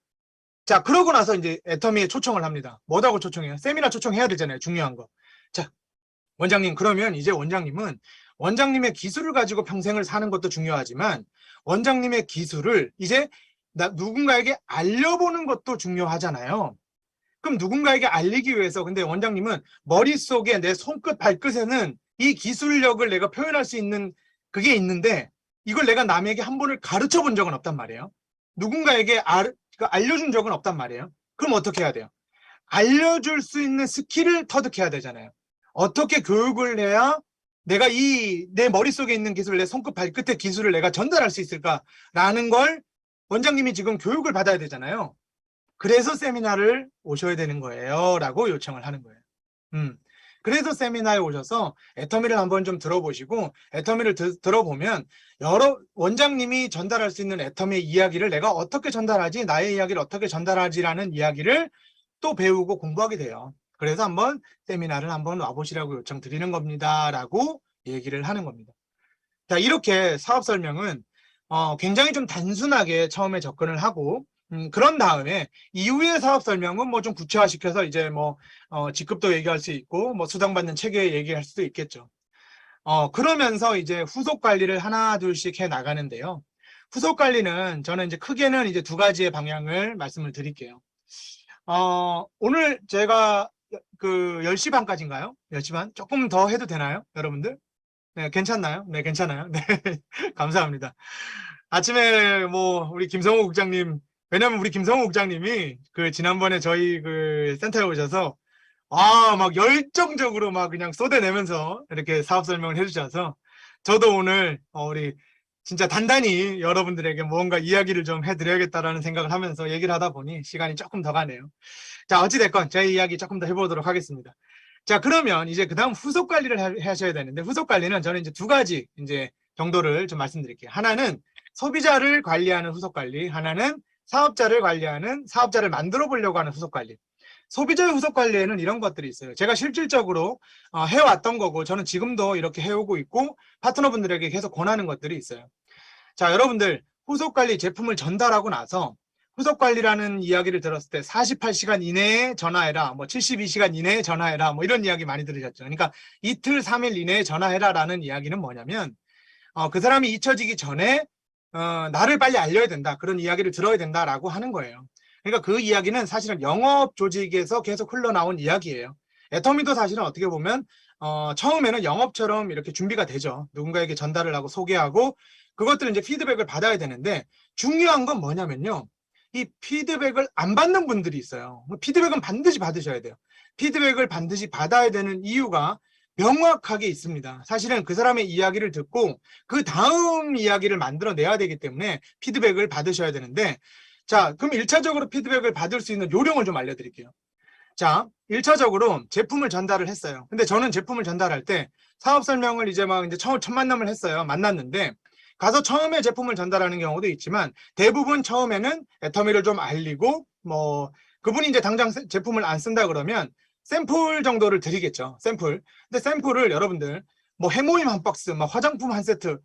자, 그러고 나서 이제 애터미에 초청을 합니다. 뭐라고 초청해요? 세미나 초청해야 되잖아요. 중요한 거. 자, 원장님, 그러면 이제 원장님은 원장님의 기술을 가지고 평생을 사는 것도 중요하지만 원장님의 기술을 이제 누군가에게 알려보는 것도 중요하잖아요. 그럼 누군가에게 알리기 위해서, 근데 원장님은 머릿속에 내 손끝 발끝에는 이 기술력을 내가 표현할 수 있는 그게 있는데 이걸 내가 남에게 한 번을 가르쳐 본 적은 없단 말이에요. 누군가에게 알려준 적은 없단 말이에요. 그럼 어떻게 해야 돼요? 알려줄 수 있는 스킬을 터득해야 되잖아요. 어떻게 교육을 해야 내가 내 머릿속에 있는 기술, 내 손끝 발끝의 기술을 내가 전달할 수 있을까라는 걸 원장님이 지금 교육을 받아야 되잖아요. 그래서 세미나를 오셔야 되는 거예요 라고 요청을 하는 거예요. 그래서 세미나에 오셔서 애터미를 한번 좀 들어보시고 애터미를 들어보면 여러 원장님이 전달할 수 있는 애터미의 이야기를 내가 어떻게 전달하지, 나의 이야기를 어떻게 전달하지라는 이야기를 또 배우고 공부하게 돼요. 그래서 한번 세미나를 한번 와보시라고 요청드리는 겁니다 라고 얘기를 하는 겁니다. 자, 이렇게 사업 설명은 굉장히 좀 단순하게 처음에 접근을 하고 그런 다음에 이후의 사업 설명은 뭐 좀 구체화시켜서 이제 뭐 직급도 얘기할 수 있고 뭐 수당받는 체계 얘기할 수도 있겠죠. 그러면서 이제 후속 관리를 하나 둘씩 해 나가는데요. 후속 관리는 저는 이제 크게는 이제 두 가지의 방향을 말씀을 드릴게요. 오늘 제가 그 10시 반까지인가요? 10시 반? 조금 더 해도 되나요? 여러분들? 네, 괜찮나요? 네, 괜찮아요. 네, 감사합니다. 아침에 뭐 우리 김성호 국장님, 왜냐면 우리 김성호 국장님이 그 지난번에 저희 그 센터에 오셔서 막 열정적으로 막 그냥 쏟아내면서 이렇게 사업 설명을 해주셔서 저도 오늘 우리 진짜 단단히 여러분들에게 뭔가 이야기를 좀 해드려야겠다라는 생각을 하면서 얘기를 하다 보니 시간이 조금 더 가네요. 자, 어찌됐건 제 이야기 조금 더 해보도록 하겠습니다. 자, 그러면 이제 그 다음 후속 관리를 하셔야 되는데 후속 관리는 저는 이제 두 가지 이제 정도를 좀 말씀드릴게요. 하나는 소비자를 관리하는 후속 관리, 하나는 사업자를 관리하는, 사업자를 만들어 보려고 하는 후속 관리. 소비자의 후속 관리에는 이런 것들이 있어요. 제가 실질적으로 해왔던 거고 저는 지금도 이렇게 해오고 있고 파트너분들에게 계속 권하는 것들이 있어요. 자, 여러분들 후속 관리 제품을 전달하고 나서 후속 관리라는 이야기를 들었을 때 48시간 이내에 전화해라, 뭐 72시간 이내에 전화해라, 뭐 이런 이야기 많이 들으셨죠. 그러니까 이틀, 3일 이내에 전화해라라는 이야기는 뭐냐면 그 사람이 잊혀지기 전에 나를 빨리 알려야 된다. 그런 이야기를 들어야 된다라고 하는 거예요. 그러니까 그 이야기는 사실은 영업 조직에서 계속 흘러나온 이야기예요. 애터미도 사실은 어떻게 보면 처음에는 영업처럼 이렇게 준비가 되죠. 누군가에게 전달을 하고 소개하고 그것들은 이제 피드백을 받아야 되는데 중요한 건 뭐냐면요. 이 피드백을 안 받는 분들이 있어요. 피드백은 반드시 받으셔야 돼요. 피드백을 반드시 받아야 되는 이유가 명확하게 있습니다. 사실은 그 사람의 이야기를 듣고 그 다음 이야기를 만들어내야 되기 때문에 피드백을 받으셔야 되는데 자, 그럼 1차적으로 피드백을 받을 수 있는 요령을 좀 알려드릴게요. 자, 1차적으로 제품을 전달을 했어요. 근데 저는 제품을 전달할 때 사업 설명을 이제 막 이제 첫 만남을 했어요. 만났는데 가서 처음에 제품을 전달하는 경우도 있지만 대부분 처음에는 애터미를 좀 알리고 뭐 그분이 이제 당장 제품을 안 쓴다 그러면 샘플 정도를 드리겠죠. 샘플. 근데 샘플을 여러분들 뭐 해모임 한 박스, 막 화장품 한 세트.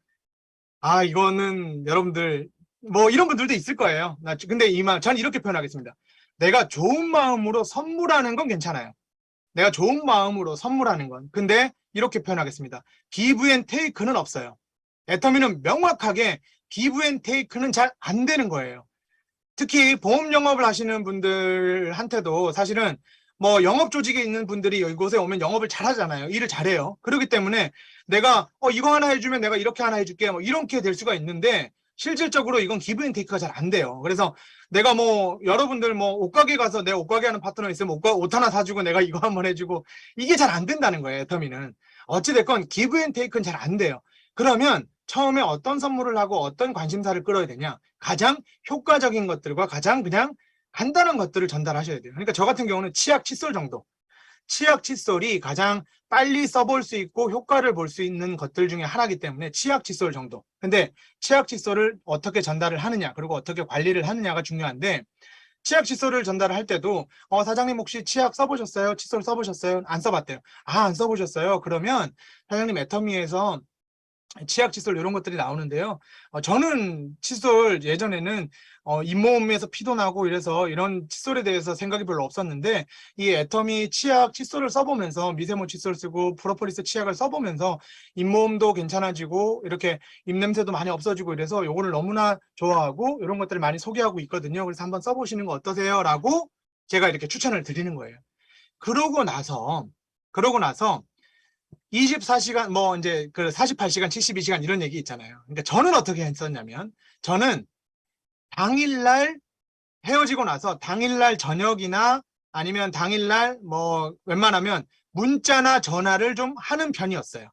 이거는 여러분들 뭐 이런 분들도 있을 거예요. 근데 전 이렇게 표현하겠습니다. 내가 좋은 마음으로 선물하는 건 괜찮아요. 내가 좋은 마음으로 선물하는 건. 근데 이렇게 표현하겠습니다. 기브 앤 테이크는 없어요. 애터미는 명확하게 기브 앤 테이크는 잘 안 되는 거예요. 특히 보험 영업을 하시는 분들한테도 사실은 뭐 영업 조직에 있는 분들이 이곳에 오면 영업을 잘 하잖아요. 일을 잘해요. 그렇기 때문에 내가 이거 하나 해주면 내가 이렇게 하나 해줄게 뭐 이렇게 될 수가 있는데 실질적으로 이건 기브 앤 테이크가 잘 안 돼요. 그래서 내가 뭐 여러분들 뭐 옷가게 가서 내 옷가게 하는 파트너 있으면 옷 하나 사주고 내가 이거 한번 해주고 이게 잘 안 된다는 거예요. 애터미는. 어찌됐건 기브 앤 테이크는 잘 안 돼요. 그러면 처음에 어떤 선물을 하고 어떤 관심사를 끌어야 되냐? 가장 효과적인 것들과 가장 그냥 간단한 것들을 전달하셔야 돼요. 그러니까 저 같은 경우는 치약, 칫솔 정도. 치약, 칫솔이 가장 빨리 써볼 수 있고 효과를 볼 수 있는 것들 중에 하나이기 때문에 치약, 칫솔 정도. 근데 치약, 칫솔을 어떻게 전달을 하느냐 그리고 어떻게 관리를 하느냐가 중요한데 치약, 칫솔을 전달을 할 때도 사장님 혹시 치약 써보셨어요? 칫솔 써보셨어요? 안 써봤대요. 안 써보셨어요? 그러면 사장님 애터미에서 치약, 칫솔 이런 것들이 나오는데요. 저는 칫솔 예전에는 잇몸에서 피도 나고 이래서 이런 칫솔에 대해서 생각이 별로 없었는데 이 애터미 치약, 칫솔을 써보면서 미세모 칫솔 쓰고 프로폴리스 치약을 써보면서 잇몸도 괜찮아지고 이렇게 입냄새도 많이 없어지고 이래서 요거를 너무나 좋아하고 이런 것들을 많이 소개하고 있거든요. 그래서 한번 써보시는 거 어떠세요? 라고 제가 이렇게 추천을 드리는 거예요. 그러고 나서 24시간 뭐 이제 그 48시간 72시간 이런 얘기 있잖아요. 그러니까 저는 어떻게 했었냐면 저는 당일날 헤어지고 나서 당일날 저녁이나 아니면 당일날 뭐 웬만하면 문자나 전화를 좀 하는 편이었어요.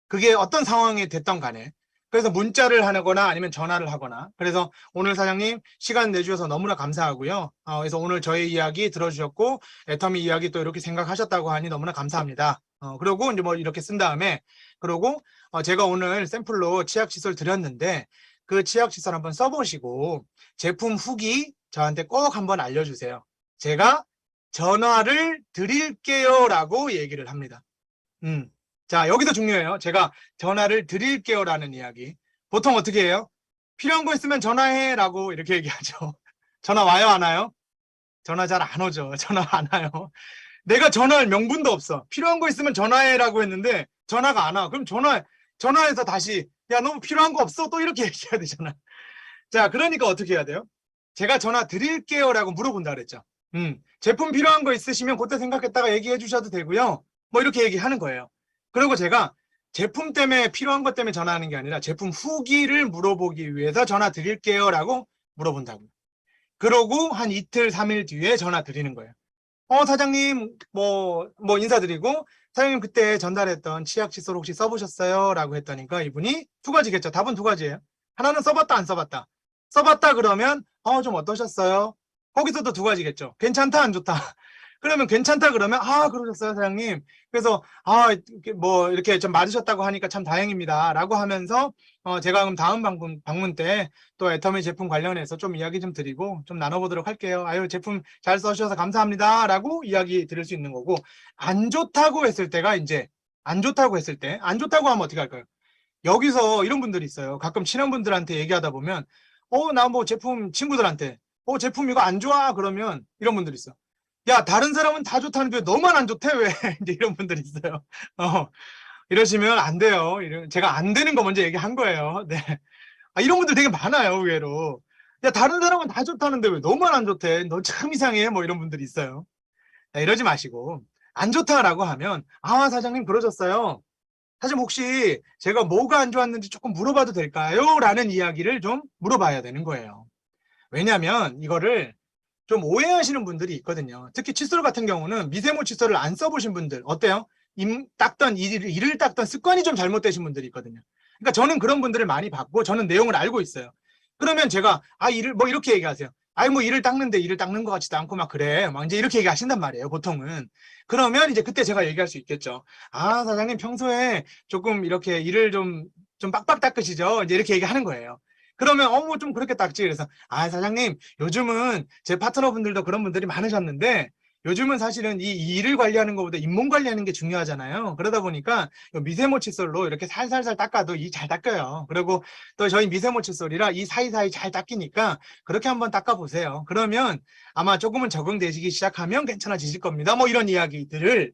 그게 어떤 상황이 됐던 간에. 그래서 문자를 하거나 아니면 전화를 하거나. 그래서 오늘 사장님 시간 내주셔서 너무나 감사하고요. 그래서 오늘 저희 이야기 들어주셨고 애터미 이야기 또 이렇게 생각하셨다고 하니 너무나 감사합니다. 그리고 이제 뭐 이렇게 쓴 다음에 그리고 제가 오늘 샘플로 치약칫솔 드렸는데 그 치약칫솔 한번 써보시고 제품 후기 저한테 꼭 한번 알려주세요. 제가 전화를 드릴게요 라고 얘기를 합니다. 자, 여기서 중요해요. 제가 전화를 드릴게요 라는 이야기. 보통 어떻게 해요? 필요한 거 있으면 전화해 라고 이렇게 얘기하죠. 전화 와요, 안 와요? 전화 잘 안 오죠. 전화 안 와요. 내가 전화할 명분도 없어. 필요한 거 있으면 전화해 라고 했는데 전화가 안 와. 그럼 전화해서 다시 야, 너무 필요한 거 없어? 또 이렇게 얘기해야 되잖아. 자, 그러니까 어떻게 해야 돼요? 제가 전화 드릴게요 라고 물어본다 그랬죠. 제품 필요한 거 있으시면 그때 생각했다가 얘기해 주셔도 되고요. 뭐 이렇게 얘기하는 거예요. 그리고 제가 제품 때문에 필요한 것 때문에 전화하는 게 아니라 제품 후기를 물어보기 위해서 전화 드릴게요 라고 물어본다고요. 그러고 한 이틀, 3일 뒤에 전화 드리는 거예요. 사장님, 뭐 인사드리고, 사장님 그때 전달했던 치약 칫솔 혹시 써보셨어요? 라고 했더니까 이분이 두 가지겠죠. 답은 두 가지예요. 하나는 써봤다, 안 써봤다. 써봤다 그러면, 좀 어떠셨어요? 거기서도 두 가지겠죠. 괜찮다, 안 좋다. 그러면 괜찮다 그러면, 그러셨어요, 사장님. 그래서, 뭐, 이렇게 좀 맞으셨다고 하니까 참 다행입니다. 라고 하면서, 제가 그럼 다음 방문 때 또 애터미 제품 관련해서 좀 이야기 좀 드리고 좀 나눠보도록 할게요. 아유, 제품 잘 써주셔서 감사합니다. 라고 이야기 드릴 수 있는 거고, 안 좋다고 했을 때가 이제, 안 좋다고 했을 때, 안 좋다고 하면 어떻게 할까요? 여기서 이런 분들이 있어요. 가끔 친한 분들한테 얘기하다 보면, 나 뭐 제품 친구들한테, 제품 이거 안 좋아. 그러면 이런 분들이 있어. 야, 다른 사람은 다 좋다는데 너만 안 좋대? 왜? 이제 이런 분들이 있어요. 이러시면 안 돼요. 제가 안 되는 거 먼저 얘기한 거예요. 네. 이런 분들 되게 많아요, 의외로. 야, 다른 사람은 다 좋다는데 왜 너만 안 좋대? 너 참 이상해. 뭐 이런 분들이 있어요. 야, 이러지 마시고. 안 좋다라고 하면, 사장님 그러셨어요. 사장님 혹시 제가 뭐가 안 좋았는지 조금 물어봐도 될까요? 라는 이야기를 좀 물어봐야 되는 거예요. 왜냐면 이거를 좀 오해하시는 분들이 있거든요. 특히 칫솔 같은 경우는 미세모 칫솔을 안 써보신 분들 어때요? 이를 닦던 습관이 좀 잘못되신 분들이 있거든요. 그러니까 저는 그런 분들을 많이 봤고 저는 내용을 알고 있어요. 그러면 제가 이를 뭐 이렇게 얘기하세요. 뭐 이를 닦는데 이를 닦는 것 같지도 않고 막 그래. 막 이제 이렇게 얘기하신단 말이에요. 보통은. 그러면 이제 그때 제가 얘기할 수 있겠죠. 사장님 평소에 조금 이렇게 이를 좀 빡빡 닦으시죠? 이제 이렇게 얘기하는 거예요. 그러면 뭐 좀 그렇게 닦지. 그래서 사장님 요즘은 제 파트너분들도 그런 분들이 많으셨는데 요즘은 사실은 이 일을 관리하는 것보다 잇몸 관리하는 게 중요하잖아요. 그러다 보니까 미세모 칫솔로 이렇게 살살살 닦아도 이 잘 닦여요. 그리고 또 저희 미세모 칫솔이라 이 사이사이 잘 닦이니까 그렇게 한번 닦아보세요. 그러면 아마 조금은 적응되시기 시작하면 괜찮아지실 겁니다. 뭐 이런 이야기들을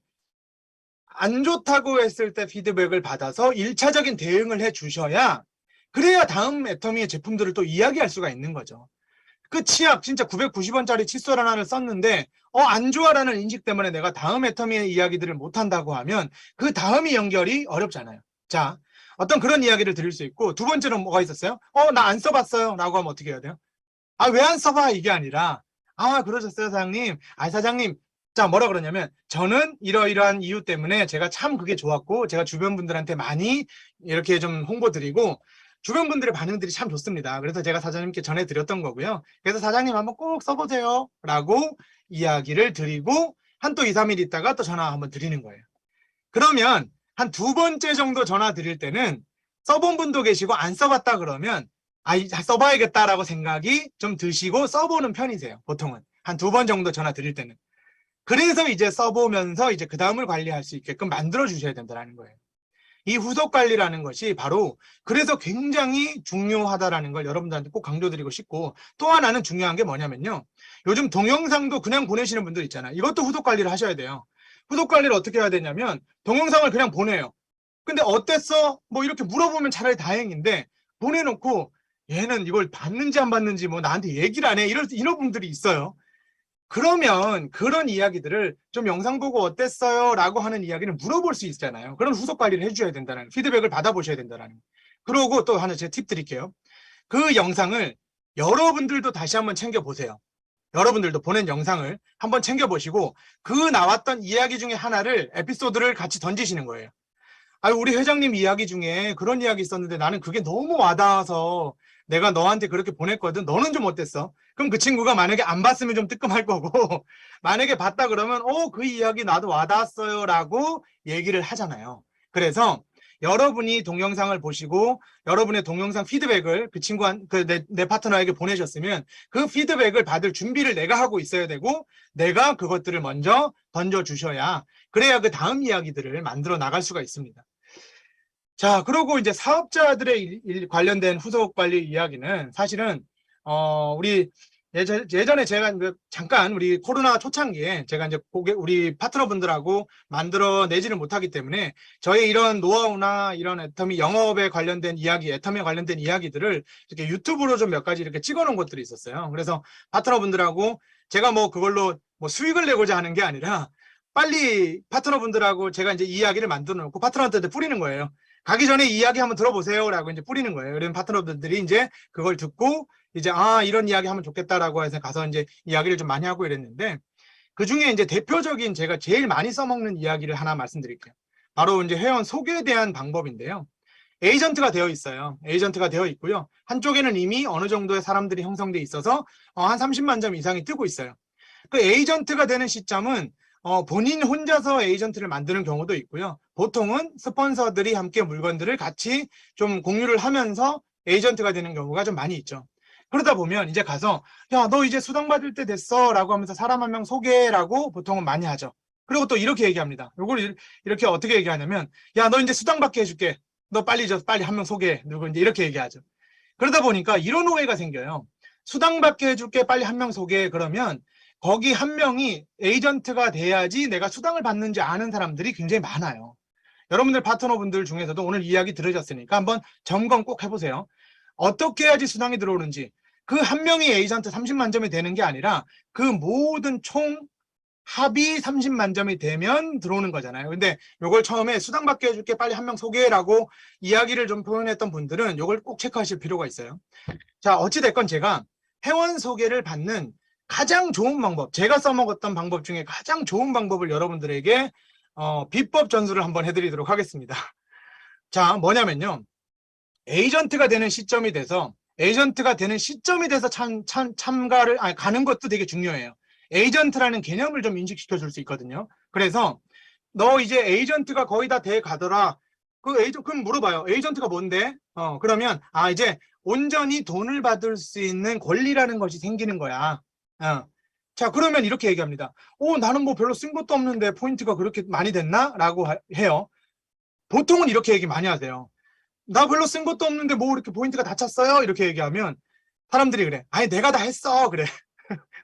안 좋다고 했을 때 피드백을 받아서 1차적인 대응을 해 주셔야 그래야 다음 애터미의 제품들을 또 이야기할 수가 있는 거죠. 그 치약 진짜 990원짜리 칫솔 하나를 썼는데 안 좋아라는 인식 때문에 내가 다음 애터미의 이야기들을 못한다고 하면 그 다음이 연결이 어렵잖아요. 자, 어떤 그런 이야기를 드릴 수 있고 두 번째로 뭐가 있었어요? 나 안 써봤어요 라고 하면 어떻게 해야 돼요? 왜 안 써봐 이게 아니라 그러셨어요 사장님. 사장님 자 뭐라 그러냐면 저는 이러이러한 이유 때문에 제가 참 그게 좋았고 제가 주변 분들한테 많이 이렇게 좀 홍보드리고 주변 분들의 반응들이 참 좋습니다. 그래서 제가 사장님께 전해드렸던 거고요. 그래서 사장님 한번 꼭 써보세요 라고 이야기를 드리고 한 또 2, 3일 있다가 또 전화 한번 드리는 거예요. 그러면 한 두 번째 정도 전화 드릴 때는 써본 분도 계시고 안 써봤다 그러면 써봐야겠다라고 생각이 좀 드시고 써보는 편이세요. 보통은 한 두 번 정도 전화 드릴 때는. 그래서 이제 써보면서 이제 그 다음을 관리할 수 있게끔 만들어 주셔야 된다는 거예요. 이 후속 관리라는 것이 바로 그래서 굉장히 중요하다라는 걸 여러분들한테 꼭 강조드리고 싶고, 또 하나는 중요한 게 뭐냐면요. 요즘 동영상도 그냥 보내시는 분들 있잖아요. 이것도 후속 관리를 하셔야 돼요. 후속 관리를 어떻게 해야 되냐면 동영상을 그냥 보내요. 근데 어땠어? 뭐 이렇게 물어보면 차라리 다행인데 보내놓고 얘는 이걸 봤는지 안 봤는지 뭐 나한테 얘기를 안 해. 이런 분들이 있어요. 그러면 그런 이야기들을 좀 영상 보고 어땠어요? 라고 하는 이야기를 물어볼 수 있잖아요. 그런 후속 관리를 해줘야 된다는, 피드백을 받아보셔야 된다는. 그러고 또 하나 제가 팁 드릴게요. 그 영상을 여러분들도 다시 한번 챙겨보세요. 여러분들도 보낸 영상을 한번 챙겨보시고 그 나왔던 이야기 중에 하나를 에피소드를 같이 던지시는 거예요. 아, 우리 회장님 이야기 중에 그런 이야기 있었는데 나는 그게 너무 와닿아서 내가 너한테 그렇게 보냈거든. 너는 좀 어땠어? 그럼 그 친구가 만약에 안 봤으면 좀 뜨끔할 거고, 만약에 봤다 그러면, 그 이야기 나도 와닿았어요. 라고 얘기를 하잖아요. 그래서 여러분이 동영상을 보시고 여러분의 동영상 피드백을 그 내 파트너에게 보내셨으면 그 피드백을 받을 준비를 내가 하고 있어야 되고 내가 그것들을 먼저 던져주셔야 그래야 그 다음 이야기들을 만들어 나갈 수가 있습니다. 자, 그리고 이제 사업자들의 관련된 후속 관리 이야기는 사실은, 우리 예전에 제가 잠깐 우리 코로나 초창기에 제가 이제 우리 파트너분들하고 만들어 내지를 못하기 때문에 저희 이런 노하우나 이런 애터미 영업에 관련된 이야기, 애터미에 관련된 이야기들을 이렇게 유튜브로 좀 몇 가지 이렇게 찍어 놓은 것들이 있었어요. 그래서 파트너분들하고 제가 뭐 그걸로 뭐 수익을 내고자 하는 게 아니라 빨리 파트너분들하고 제가 이제 이야기를 만들어 놓고 파트너한테 뿌리는 거예요. 가기 전에 이야기 한번 들어보세요라고 이제 뿌리는 거예요. 그런 파트너들이 이제 그걸 듣고 이제 이런 이야기 하면 좋겠다라고 해서 가서 이제 이야기를 좀 많이 하고 이랬는데 그 중에 이제 대표적인 제가 제일 많이 써먹는 이야기를 하나 말씀드릴게요. 바로 이제 회원 소개에 대한 방법인데요. 에이전트가 되어 있어요. 에이전트가 되어 있고요. 한쪽에는 이미 어느 정도의 사람들이 형성돼 있어서 한 30만 점 이상이 뜨고 있어요. 그 에이전트가 되는 시점은 본인 혼자서 에이전트를 만드는 경우도 있고요. 보통은 스폰서들이 함께 물건들을 같이 좀 공유를 하면서 에이전트가 되는 경우가 좀 많이 있죠. 그러다 보면 이제 가서 야, 너 이제 수당 받을 때 됐어 라고 하면서 사람 한 명 소개라고 보통은 많이 하죠. 그리고 또 이렇게 얘기합니다. 이걸 이렇게 어떻게 얘기하냐면 야, 너 이제 수당 받게 해줄게. 너 빨리 한 명 소개해. 누구 이제 이렇게 얘기하죠. 그러다 보니까 이런 오해가 생겨요. 수당 받게 해줄게. 빨리 한 명 소개해. 그러면 거기 한 명이 에이전트가 돼야지 내가 수당을 받는지 아는 사람들이 굉장히 많아요. 여러분들 파트너분들 중에서도 오늘 이야기 들으셨으니까 한번 점검 꼭 해보세요. 어떻게 해야지 수당이 들어오는지. 그 한 명이 에이전트 30만 점이 되는 게 아니라 그 모든 총 합이 30만 점이 되면 들어오는 거잖아요. 근데 요걸 처음에 수당 받게 해줄게 빨리 한 명 소개라고 이야기를 좀 표현했던 분들은 요걸 꼭 체크하실 필요가 있어요. 자, 어찌됐건 제가 회원 소개를 받는 가장 좋은 방법, 제가 써먹었던 방법 중에 가장 좋은 방법을 여러분들에게 비법 전수를 한번 해드리도록 하겠습니다. 자, 뭐냐면요. 에이전트가 되는 시점이 돼서 가는 것도 되게 중요해요. 에이전트라는 개념을 좀 인식시켜 줄 수 있거든요. 그래서 너 이제 에이전트가 거의 다 돼 가더라. 그럼 물어봐요. 에이전트가 뭔데? 그러면 이제 온전히 돈을 받을 수 있는 권리라는 것이 생기는 거야. 자, 그러면 이렇게 얘기합니다. 나는 뭐 별로 쓴 것도 없는데 포인트가 그렇게 많이 됐나? 라고 해요. 보통은 이렇게 얘기 많이 하세요. 나 별로 쓴 것도 없는데 뭐 이렇게 포인트가 다 찼어요? 이렇게 얘기하면 사람들이 그래. 아니, 내가 다 했어. 그래.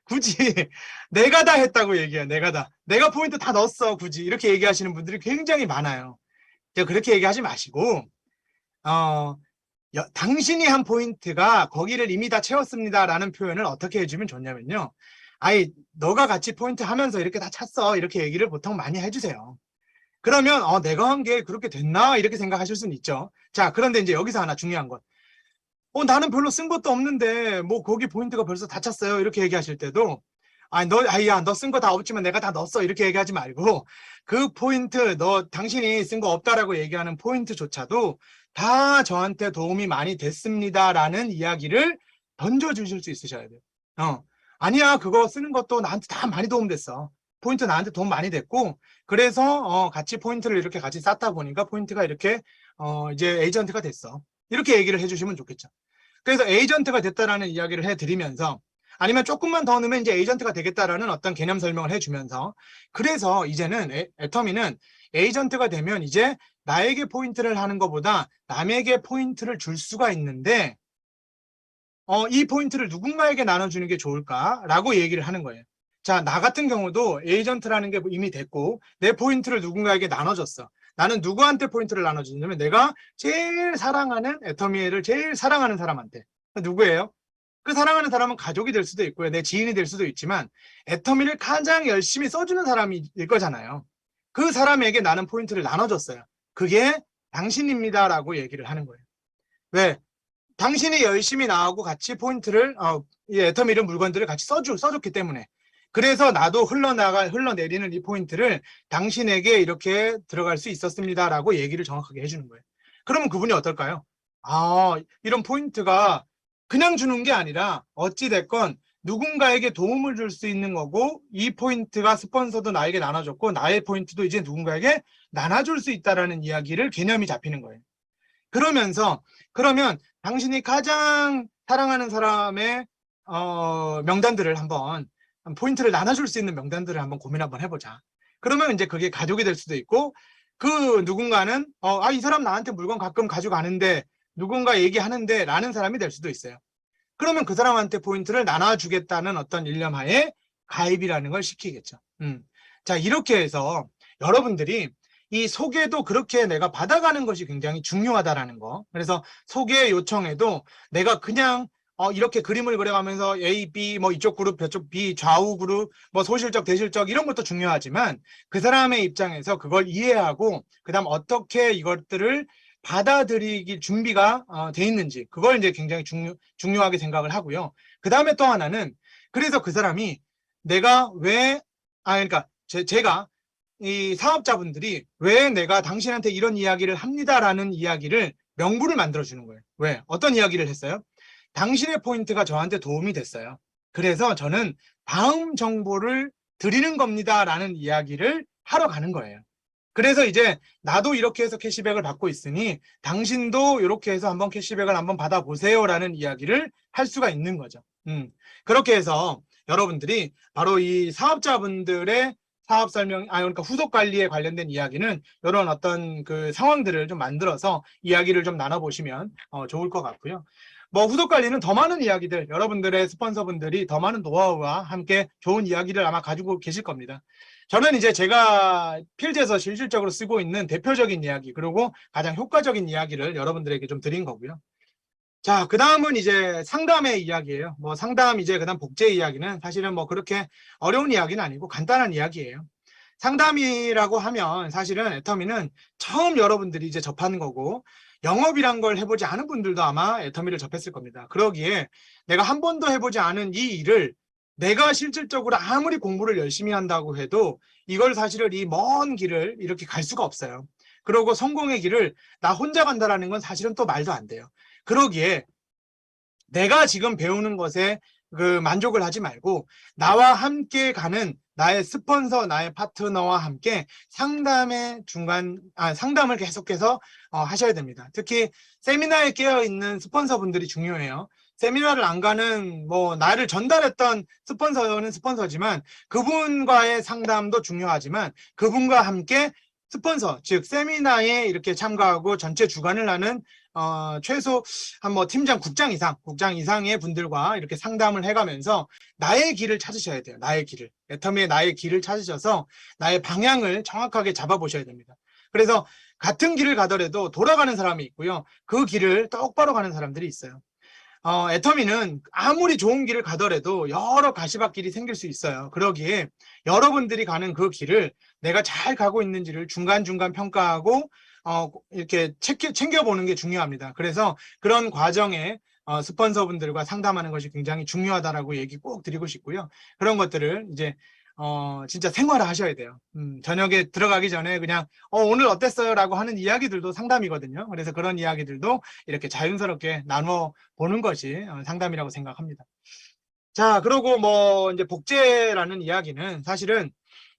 굳이 내가 다 했다고 얘기해. 내가 포인트 다 넣었어. 굳이 이렇게 얘기하시는 분들이 굉장히 많아요. 그렇게 얘기하지 마시고 당신이 한 포인트가 거기를 이미 다 채웠습니다라는 표현을 어떻게 해주면 좋냐면요. 너가 같이 포인트 하면서 이렇게 다 찼어. 이렇게 얘기를 보통 많이 해주세요. 그러면 내가 한 게 그렇게 됐나? 이렇게 생각하실 수는 있죠. 자, 그런데 이제 여기서 하나 중요한 건 나는 별로 쓴 것도 없는데 뭐 거기 포인트가 벌써 다 찼어요. 이렇게 얘기하실 때도 너 쓴 거 다 없지만 내가 다 넣었어. 이렇게 얘기하지 말고 그 포인트 당신이 쓴 거 없다라고 얘기하는 포인트조차도 다 저한테 도움이 많이 됐습니다라는 이야기를 던져주실 수 있으셔야 돼요. 아니야, 그거 쓰는 것도 나한테 다 많이 도움됐어. 포인트 나한테 도움 많이 됐고 그래서 같이 포인트를 이렇게 같이 쌓다 보니까 포인트가 이렇게 이제 에이전트가 됐어. 이렇게 얘기를 해주시면 좋겠죠. 그래서 에이전트가 됐다라는 이야기를 해드리면서 아니면 조금만 더 넣으면 이제 에이전트가 되겠다라는 어떤 개념 설명을 해주면서 그래서 이제는 애터미는 에이전트가 되면 이제 나에게 포인트를 하는 것보다 남에게 포인트를 줄 수가 있는데 이 포인트를 누군가에게 나눠주는 게 좋을까라고 얘기를 하는 거예요. 자, 나 같은 경우도 에이전트라는 게 이미 됐고 내 포인트를 누군가에게 나눠줬어. 나는 누구한테 포인트를 나눠주냐면 내가 제일 사랑하는 애터미를 제일 사랑하는 사람한테. 누구예요? 그 사랑하는 사람은 가족이 될 수도 있고요. 내 지인이 될 수도 있지만 애터미를 가장 열심히 써주는 사람일 거잖아요. 그 사람에게 나는 포인트를 나눠줬어요. 그게 당신입니다라고 얘기를 하는 거예요. 왜? 당신이 열심히 나하고 같이 포인트를 이 애터미 이런 물건들을 같이 써줬기 때문에 그래서 나도 흘러내리는 이 포인트를 당신에게 이렇게 들어갈 수 있었습니다라고 얘기를 정확하게 해주는 거예요. 그러면 그분이 어떨까요? 아, 이런 포인트가 그냥 주는 게 아니라 어찌됐건 누군가에게 도움을 줄 수 있는 거고, 이 포인트가 스폰서도 나에게 나눠줬고 나의 포인트도 이제 누군가에게 나눠줄 수 있다라는 이야기를 개념이 잡히는 거예요. 그러면 당신이 가장 사랑하는 사람의 명단들을 한번, 포인트를 나눠줄 수 있는 명단들을 한번 고민 한번 해보자. 그러면 이제 그게 가족이 될 수도 있고, 그 누군가는 이 사람 나한테 물건 가끔 가져가는데 누군가 얘기하는데 라는 사람이 될 수도 있어요. 그러면 그 사람한테 포인트를 나눠주겠다는 어떤 일념하에 가입이라는 걸 시키겠죠. 자, 이렇게 해서 여러분들이 이 소개도 그렇게 내가 받아가는 것이 굉장히 중요하다라는 거. 그래서 소개 요청에도 내가 그냥 이렇게 그림을 그려가면서 A, B, 뭐 이쪽 그룹, 저쪽 B, 좌우 그룹, 뭐 소실적, 대실적 이런 것도 중요하지만 그 사람의 입장에서 그걸 이해하고 그다음 어떻게 이것들을 받아들이기 준비가 돼 있는지, 그걸 이제 굉장히 중요하게 생각을 하고요. 그 다음에 또 하나는, 그래서 그 사람이 내가 왜, 그러니까 제가 이 사업자분들이 왜 내가 당신한테 이런 이야기를 합니다라는 이야기를 명분을 만들어주는 거예요. 왜? 어떤 이야기를 했어요? 당신의 포인트가 저한테 도움이 됐어요. 그래서 저는 다음 정보를 드리는 겁니다라는 이야기를 하러 가는 거예요. 그래서 이제 나도 이렇게 해서 캐시백을 받고 있으니 당신도 이렇게 해서 한번 캐시백을 한번 받아보세요라는 이야기를 할 수가 있는 거죠. 그렇게 해서 여러분들이 바로 이 사업자분들의 사업 설명, 그러니까 후속 관리에 관련된 이야기는 이런 어떤 그 상황들을 좀 만들어서 이야기를 좀 나눠보시면 좋을 것 같고요. 뭐 후속 관리는 더 많은 이야기들, 여러분들의 스폰서분들이 더 많은 노하우와 함께 좋은 이야기를 아마 가지고 계실 겁니다. 저는 이제 제가 필드에서 실질적으로 쓰고 있는 대표적인 이야기, 그리고 가장 효과적인 이야기를 여러분들에게 좀 드린 거고요. 자, 그 다음은 이제 상담의 이야기예요. 뭐 상담 이제 그다음 복제 이야기는 사실은 뭐 그렇게 어려운 이야기는 아니고 간단한 이야기예요. 상담이라고 하면 사실은 애터미는 처음 여러분들이 이제 접하는 거고, 영업이란 걸 해보지 않은 분들도 아마 애터미를 접했을 겁니다. 그러기에 내가 한 번도 해보지 않은 이 일을 내가 실질적으로 아무리 공부를 열심히 한다고 해도 이걸 사실은 이 먼 길을 이렇게 갈 수가 없어요. 그리고 성공의 길을 나 혼자 간다라는 건 사실은 또 말도 안 돼요. 그러기에 내가 지금 배우는 것에 그 만족을 하지 말고 나와 함께 가는 나의 스폰서, 나의 파트너와 함께 상담의 상담을 계속해서 하셔야 됩니다. 특히 세미나에 깨어 있는 스폰서분들이 중요해요. 세미나를 안 가는 뭐 나를 전달했던 스폰서는 스폰서지만 그분과의 상담도 중요하지만 그분과 함께 스폰서, 즉 세미나에 이렇게 참가하고 전체 주관을 하는 최소 한 뭐 팀장, 국장 이상의 분들과 이렇게 상담을 해가면서 나의 길을 찾으셔야 돼요. 나의 길을. 애터미의 나의 길을 찾으셔서 나의 방향을 정확하게 잡아보셔야 됩니다. 그래서 같은 길을 가더라도 돌아가는 사람이 있고요. 그 길을 똑바로 가는 사람들이 있어요. 애터미는 아무리 좋은 길을 가더라도 여러 가시밭길이 생길 수 있어요. 그러기에 여러분들이 가는 그 길을 내가 잘 가고 있는지를 중간중간 평가하고 이렇게 챙겨보는 게 중요합니다. 그래서 그런 과정에 스폰서분들과 상담하는 것이 굉장히 중요하다라고 얘기 꼭 드리고 싶고요. 그런 것들을 이제 진짜 생활화 하셔야 돼요. 저녁에 들어가기 전에 그냥 오늘 어땠어요? 라고 하는 이야기들도 상담이거든요. 그래서 그런 이야기들도 이렇게 자연스럽게 나눠 보는 것이 상담이라고 생각합니다. 자, 그리고 뭐 이제 복제라는 이야기는 사실은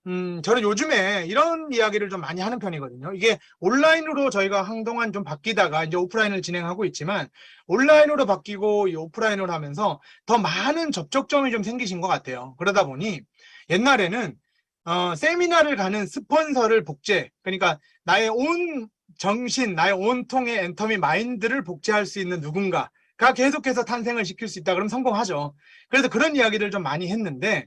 저는 요즘에 이런 이야기를 좀 많이 하는 편이거든요. 이게 온라인으로 저희가 한동안 좀 바뀌다가 이제 오프라인을 진행하고 있지만 온라인으로 바뀌고 이 오프라인으로 하면서 더 많은 접촉점이 좀 생기신 것 같아요. 그러다 보니 옛날에는 세미나를 가는 스폰서를 복제, 그러니까 나의 온 정신, 나의 온통의 애터미 마인드를 복제할 수 있는 누군가가 계속해서 탄생을 시킬 수 있다 그러면 성공하죠. 그래서 그런 이야기를 좀 많이 했는데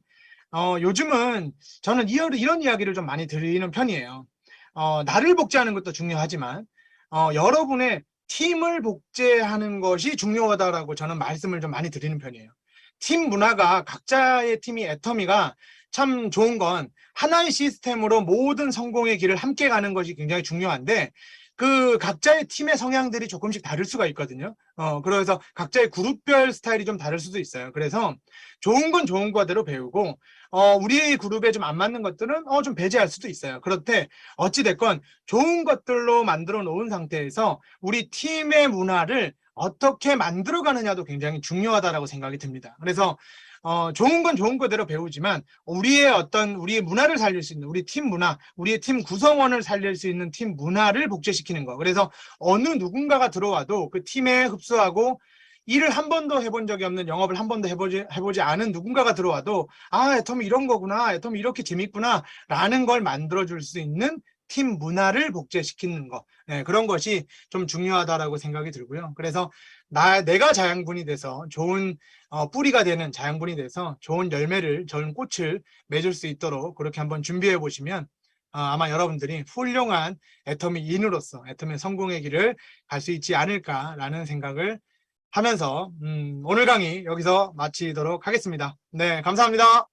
요즘은 저는 이런 이야기를 좀 많이 드리는 편이에요. 나를 복제하는 것도 중요하지만 여러분의 팀을 복제하는 것이 중요하다라고 저는 말씀을 좀 많이 드리는 편이에요. 팀 문화가, 각자의 팀이, 애터미가 참 좋은 건 하나의 시스템으로 모든 성공의 길을 함께 가는 것이 굉장히 중요한데, 그 각자의 팀의 성향들이 조금씩 다를 수가 있거든요. 그래서 각자의 그룹별 스타일이 좀 다를 수도 있어요. 그래서 좋은 건 좋은 거대로 배우고, 우리 그룹에 좀 안 맞는 것들은 좀 배제할 수도 있어요. 그렇대 어찌됐건 좋은 것들로 만들어 놓은 상태에서 우리 팀의 문화를 어떻게 만들어 가느냐도 굉장히 중요하다라고 생각이 듭니다. 그래서 좋은 건 좋은 거대로 배우지만 우리의 문화를 살릴 수 있는 우리 팀 문화, 우리의 팀 구성원을 살릴 수 있는 팀 문화를 복제시키는 거. 그래서 어느 누군가가 들어와도 그 팀에 흡수하고 일을 한 번도 해본 적이 없는, 영업을 한 번도 해보지 않은 누군가가 들어와도 애텀이 이런 거구나, 애텀이 이렇게 재밌구나 라는 걸 만들어줄 수 있는 팀 문화를 복제시키는 거. 네, 그런 것이 좀 중요하다라고 생각이 들고요. 그래서 내가 자양분이 돼서 좋은 뿌리가 되는 자양분이 돼서 좋은 열매를, 좋은 꽃을 맺을 수 있도록 그렇게 한번 준비해 보시면 아마 여러분들이 훌륭한 애터미인으로서 애터미 성공의 길을 갈 수 있지 않을까라는 생각을 하면서 오늘 강의 여기서 마치도록 하겠습니다. 네, 감사합니다.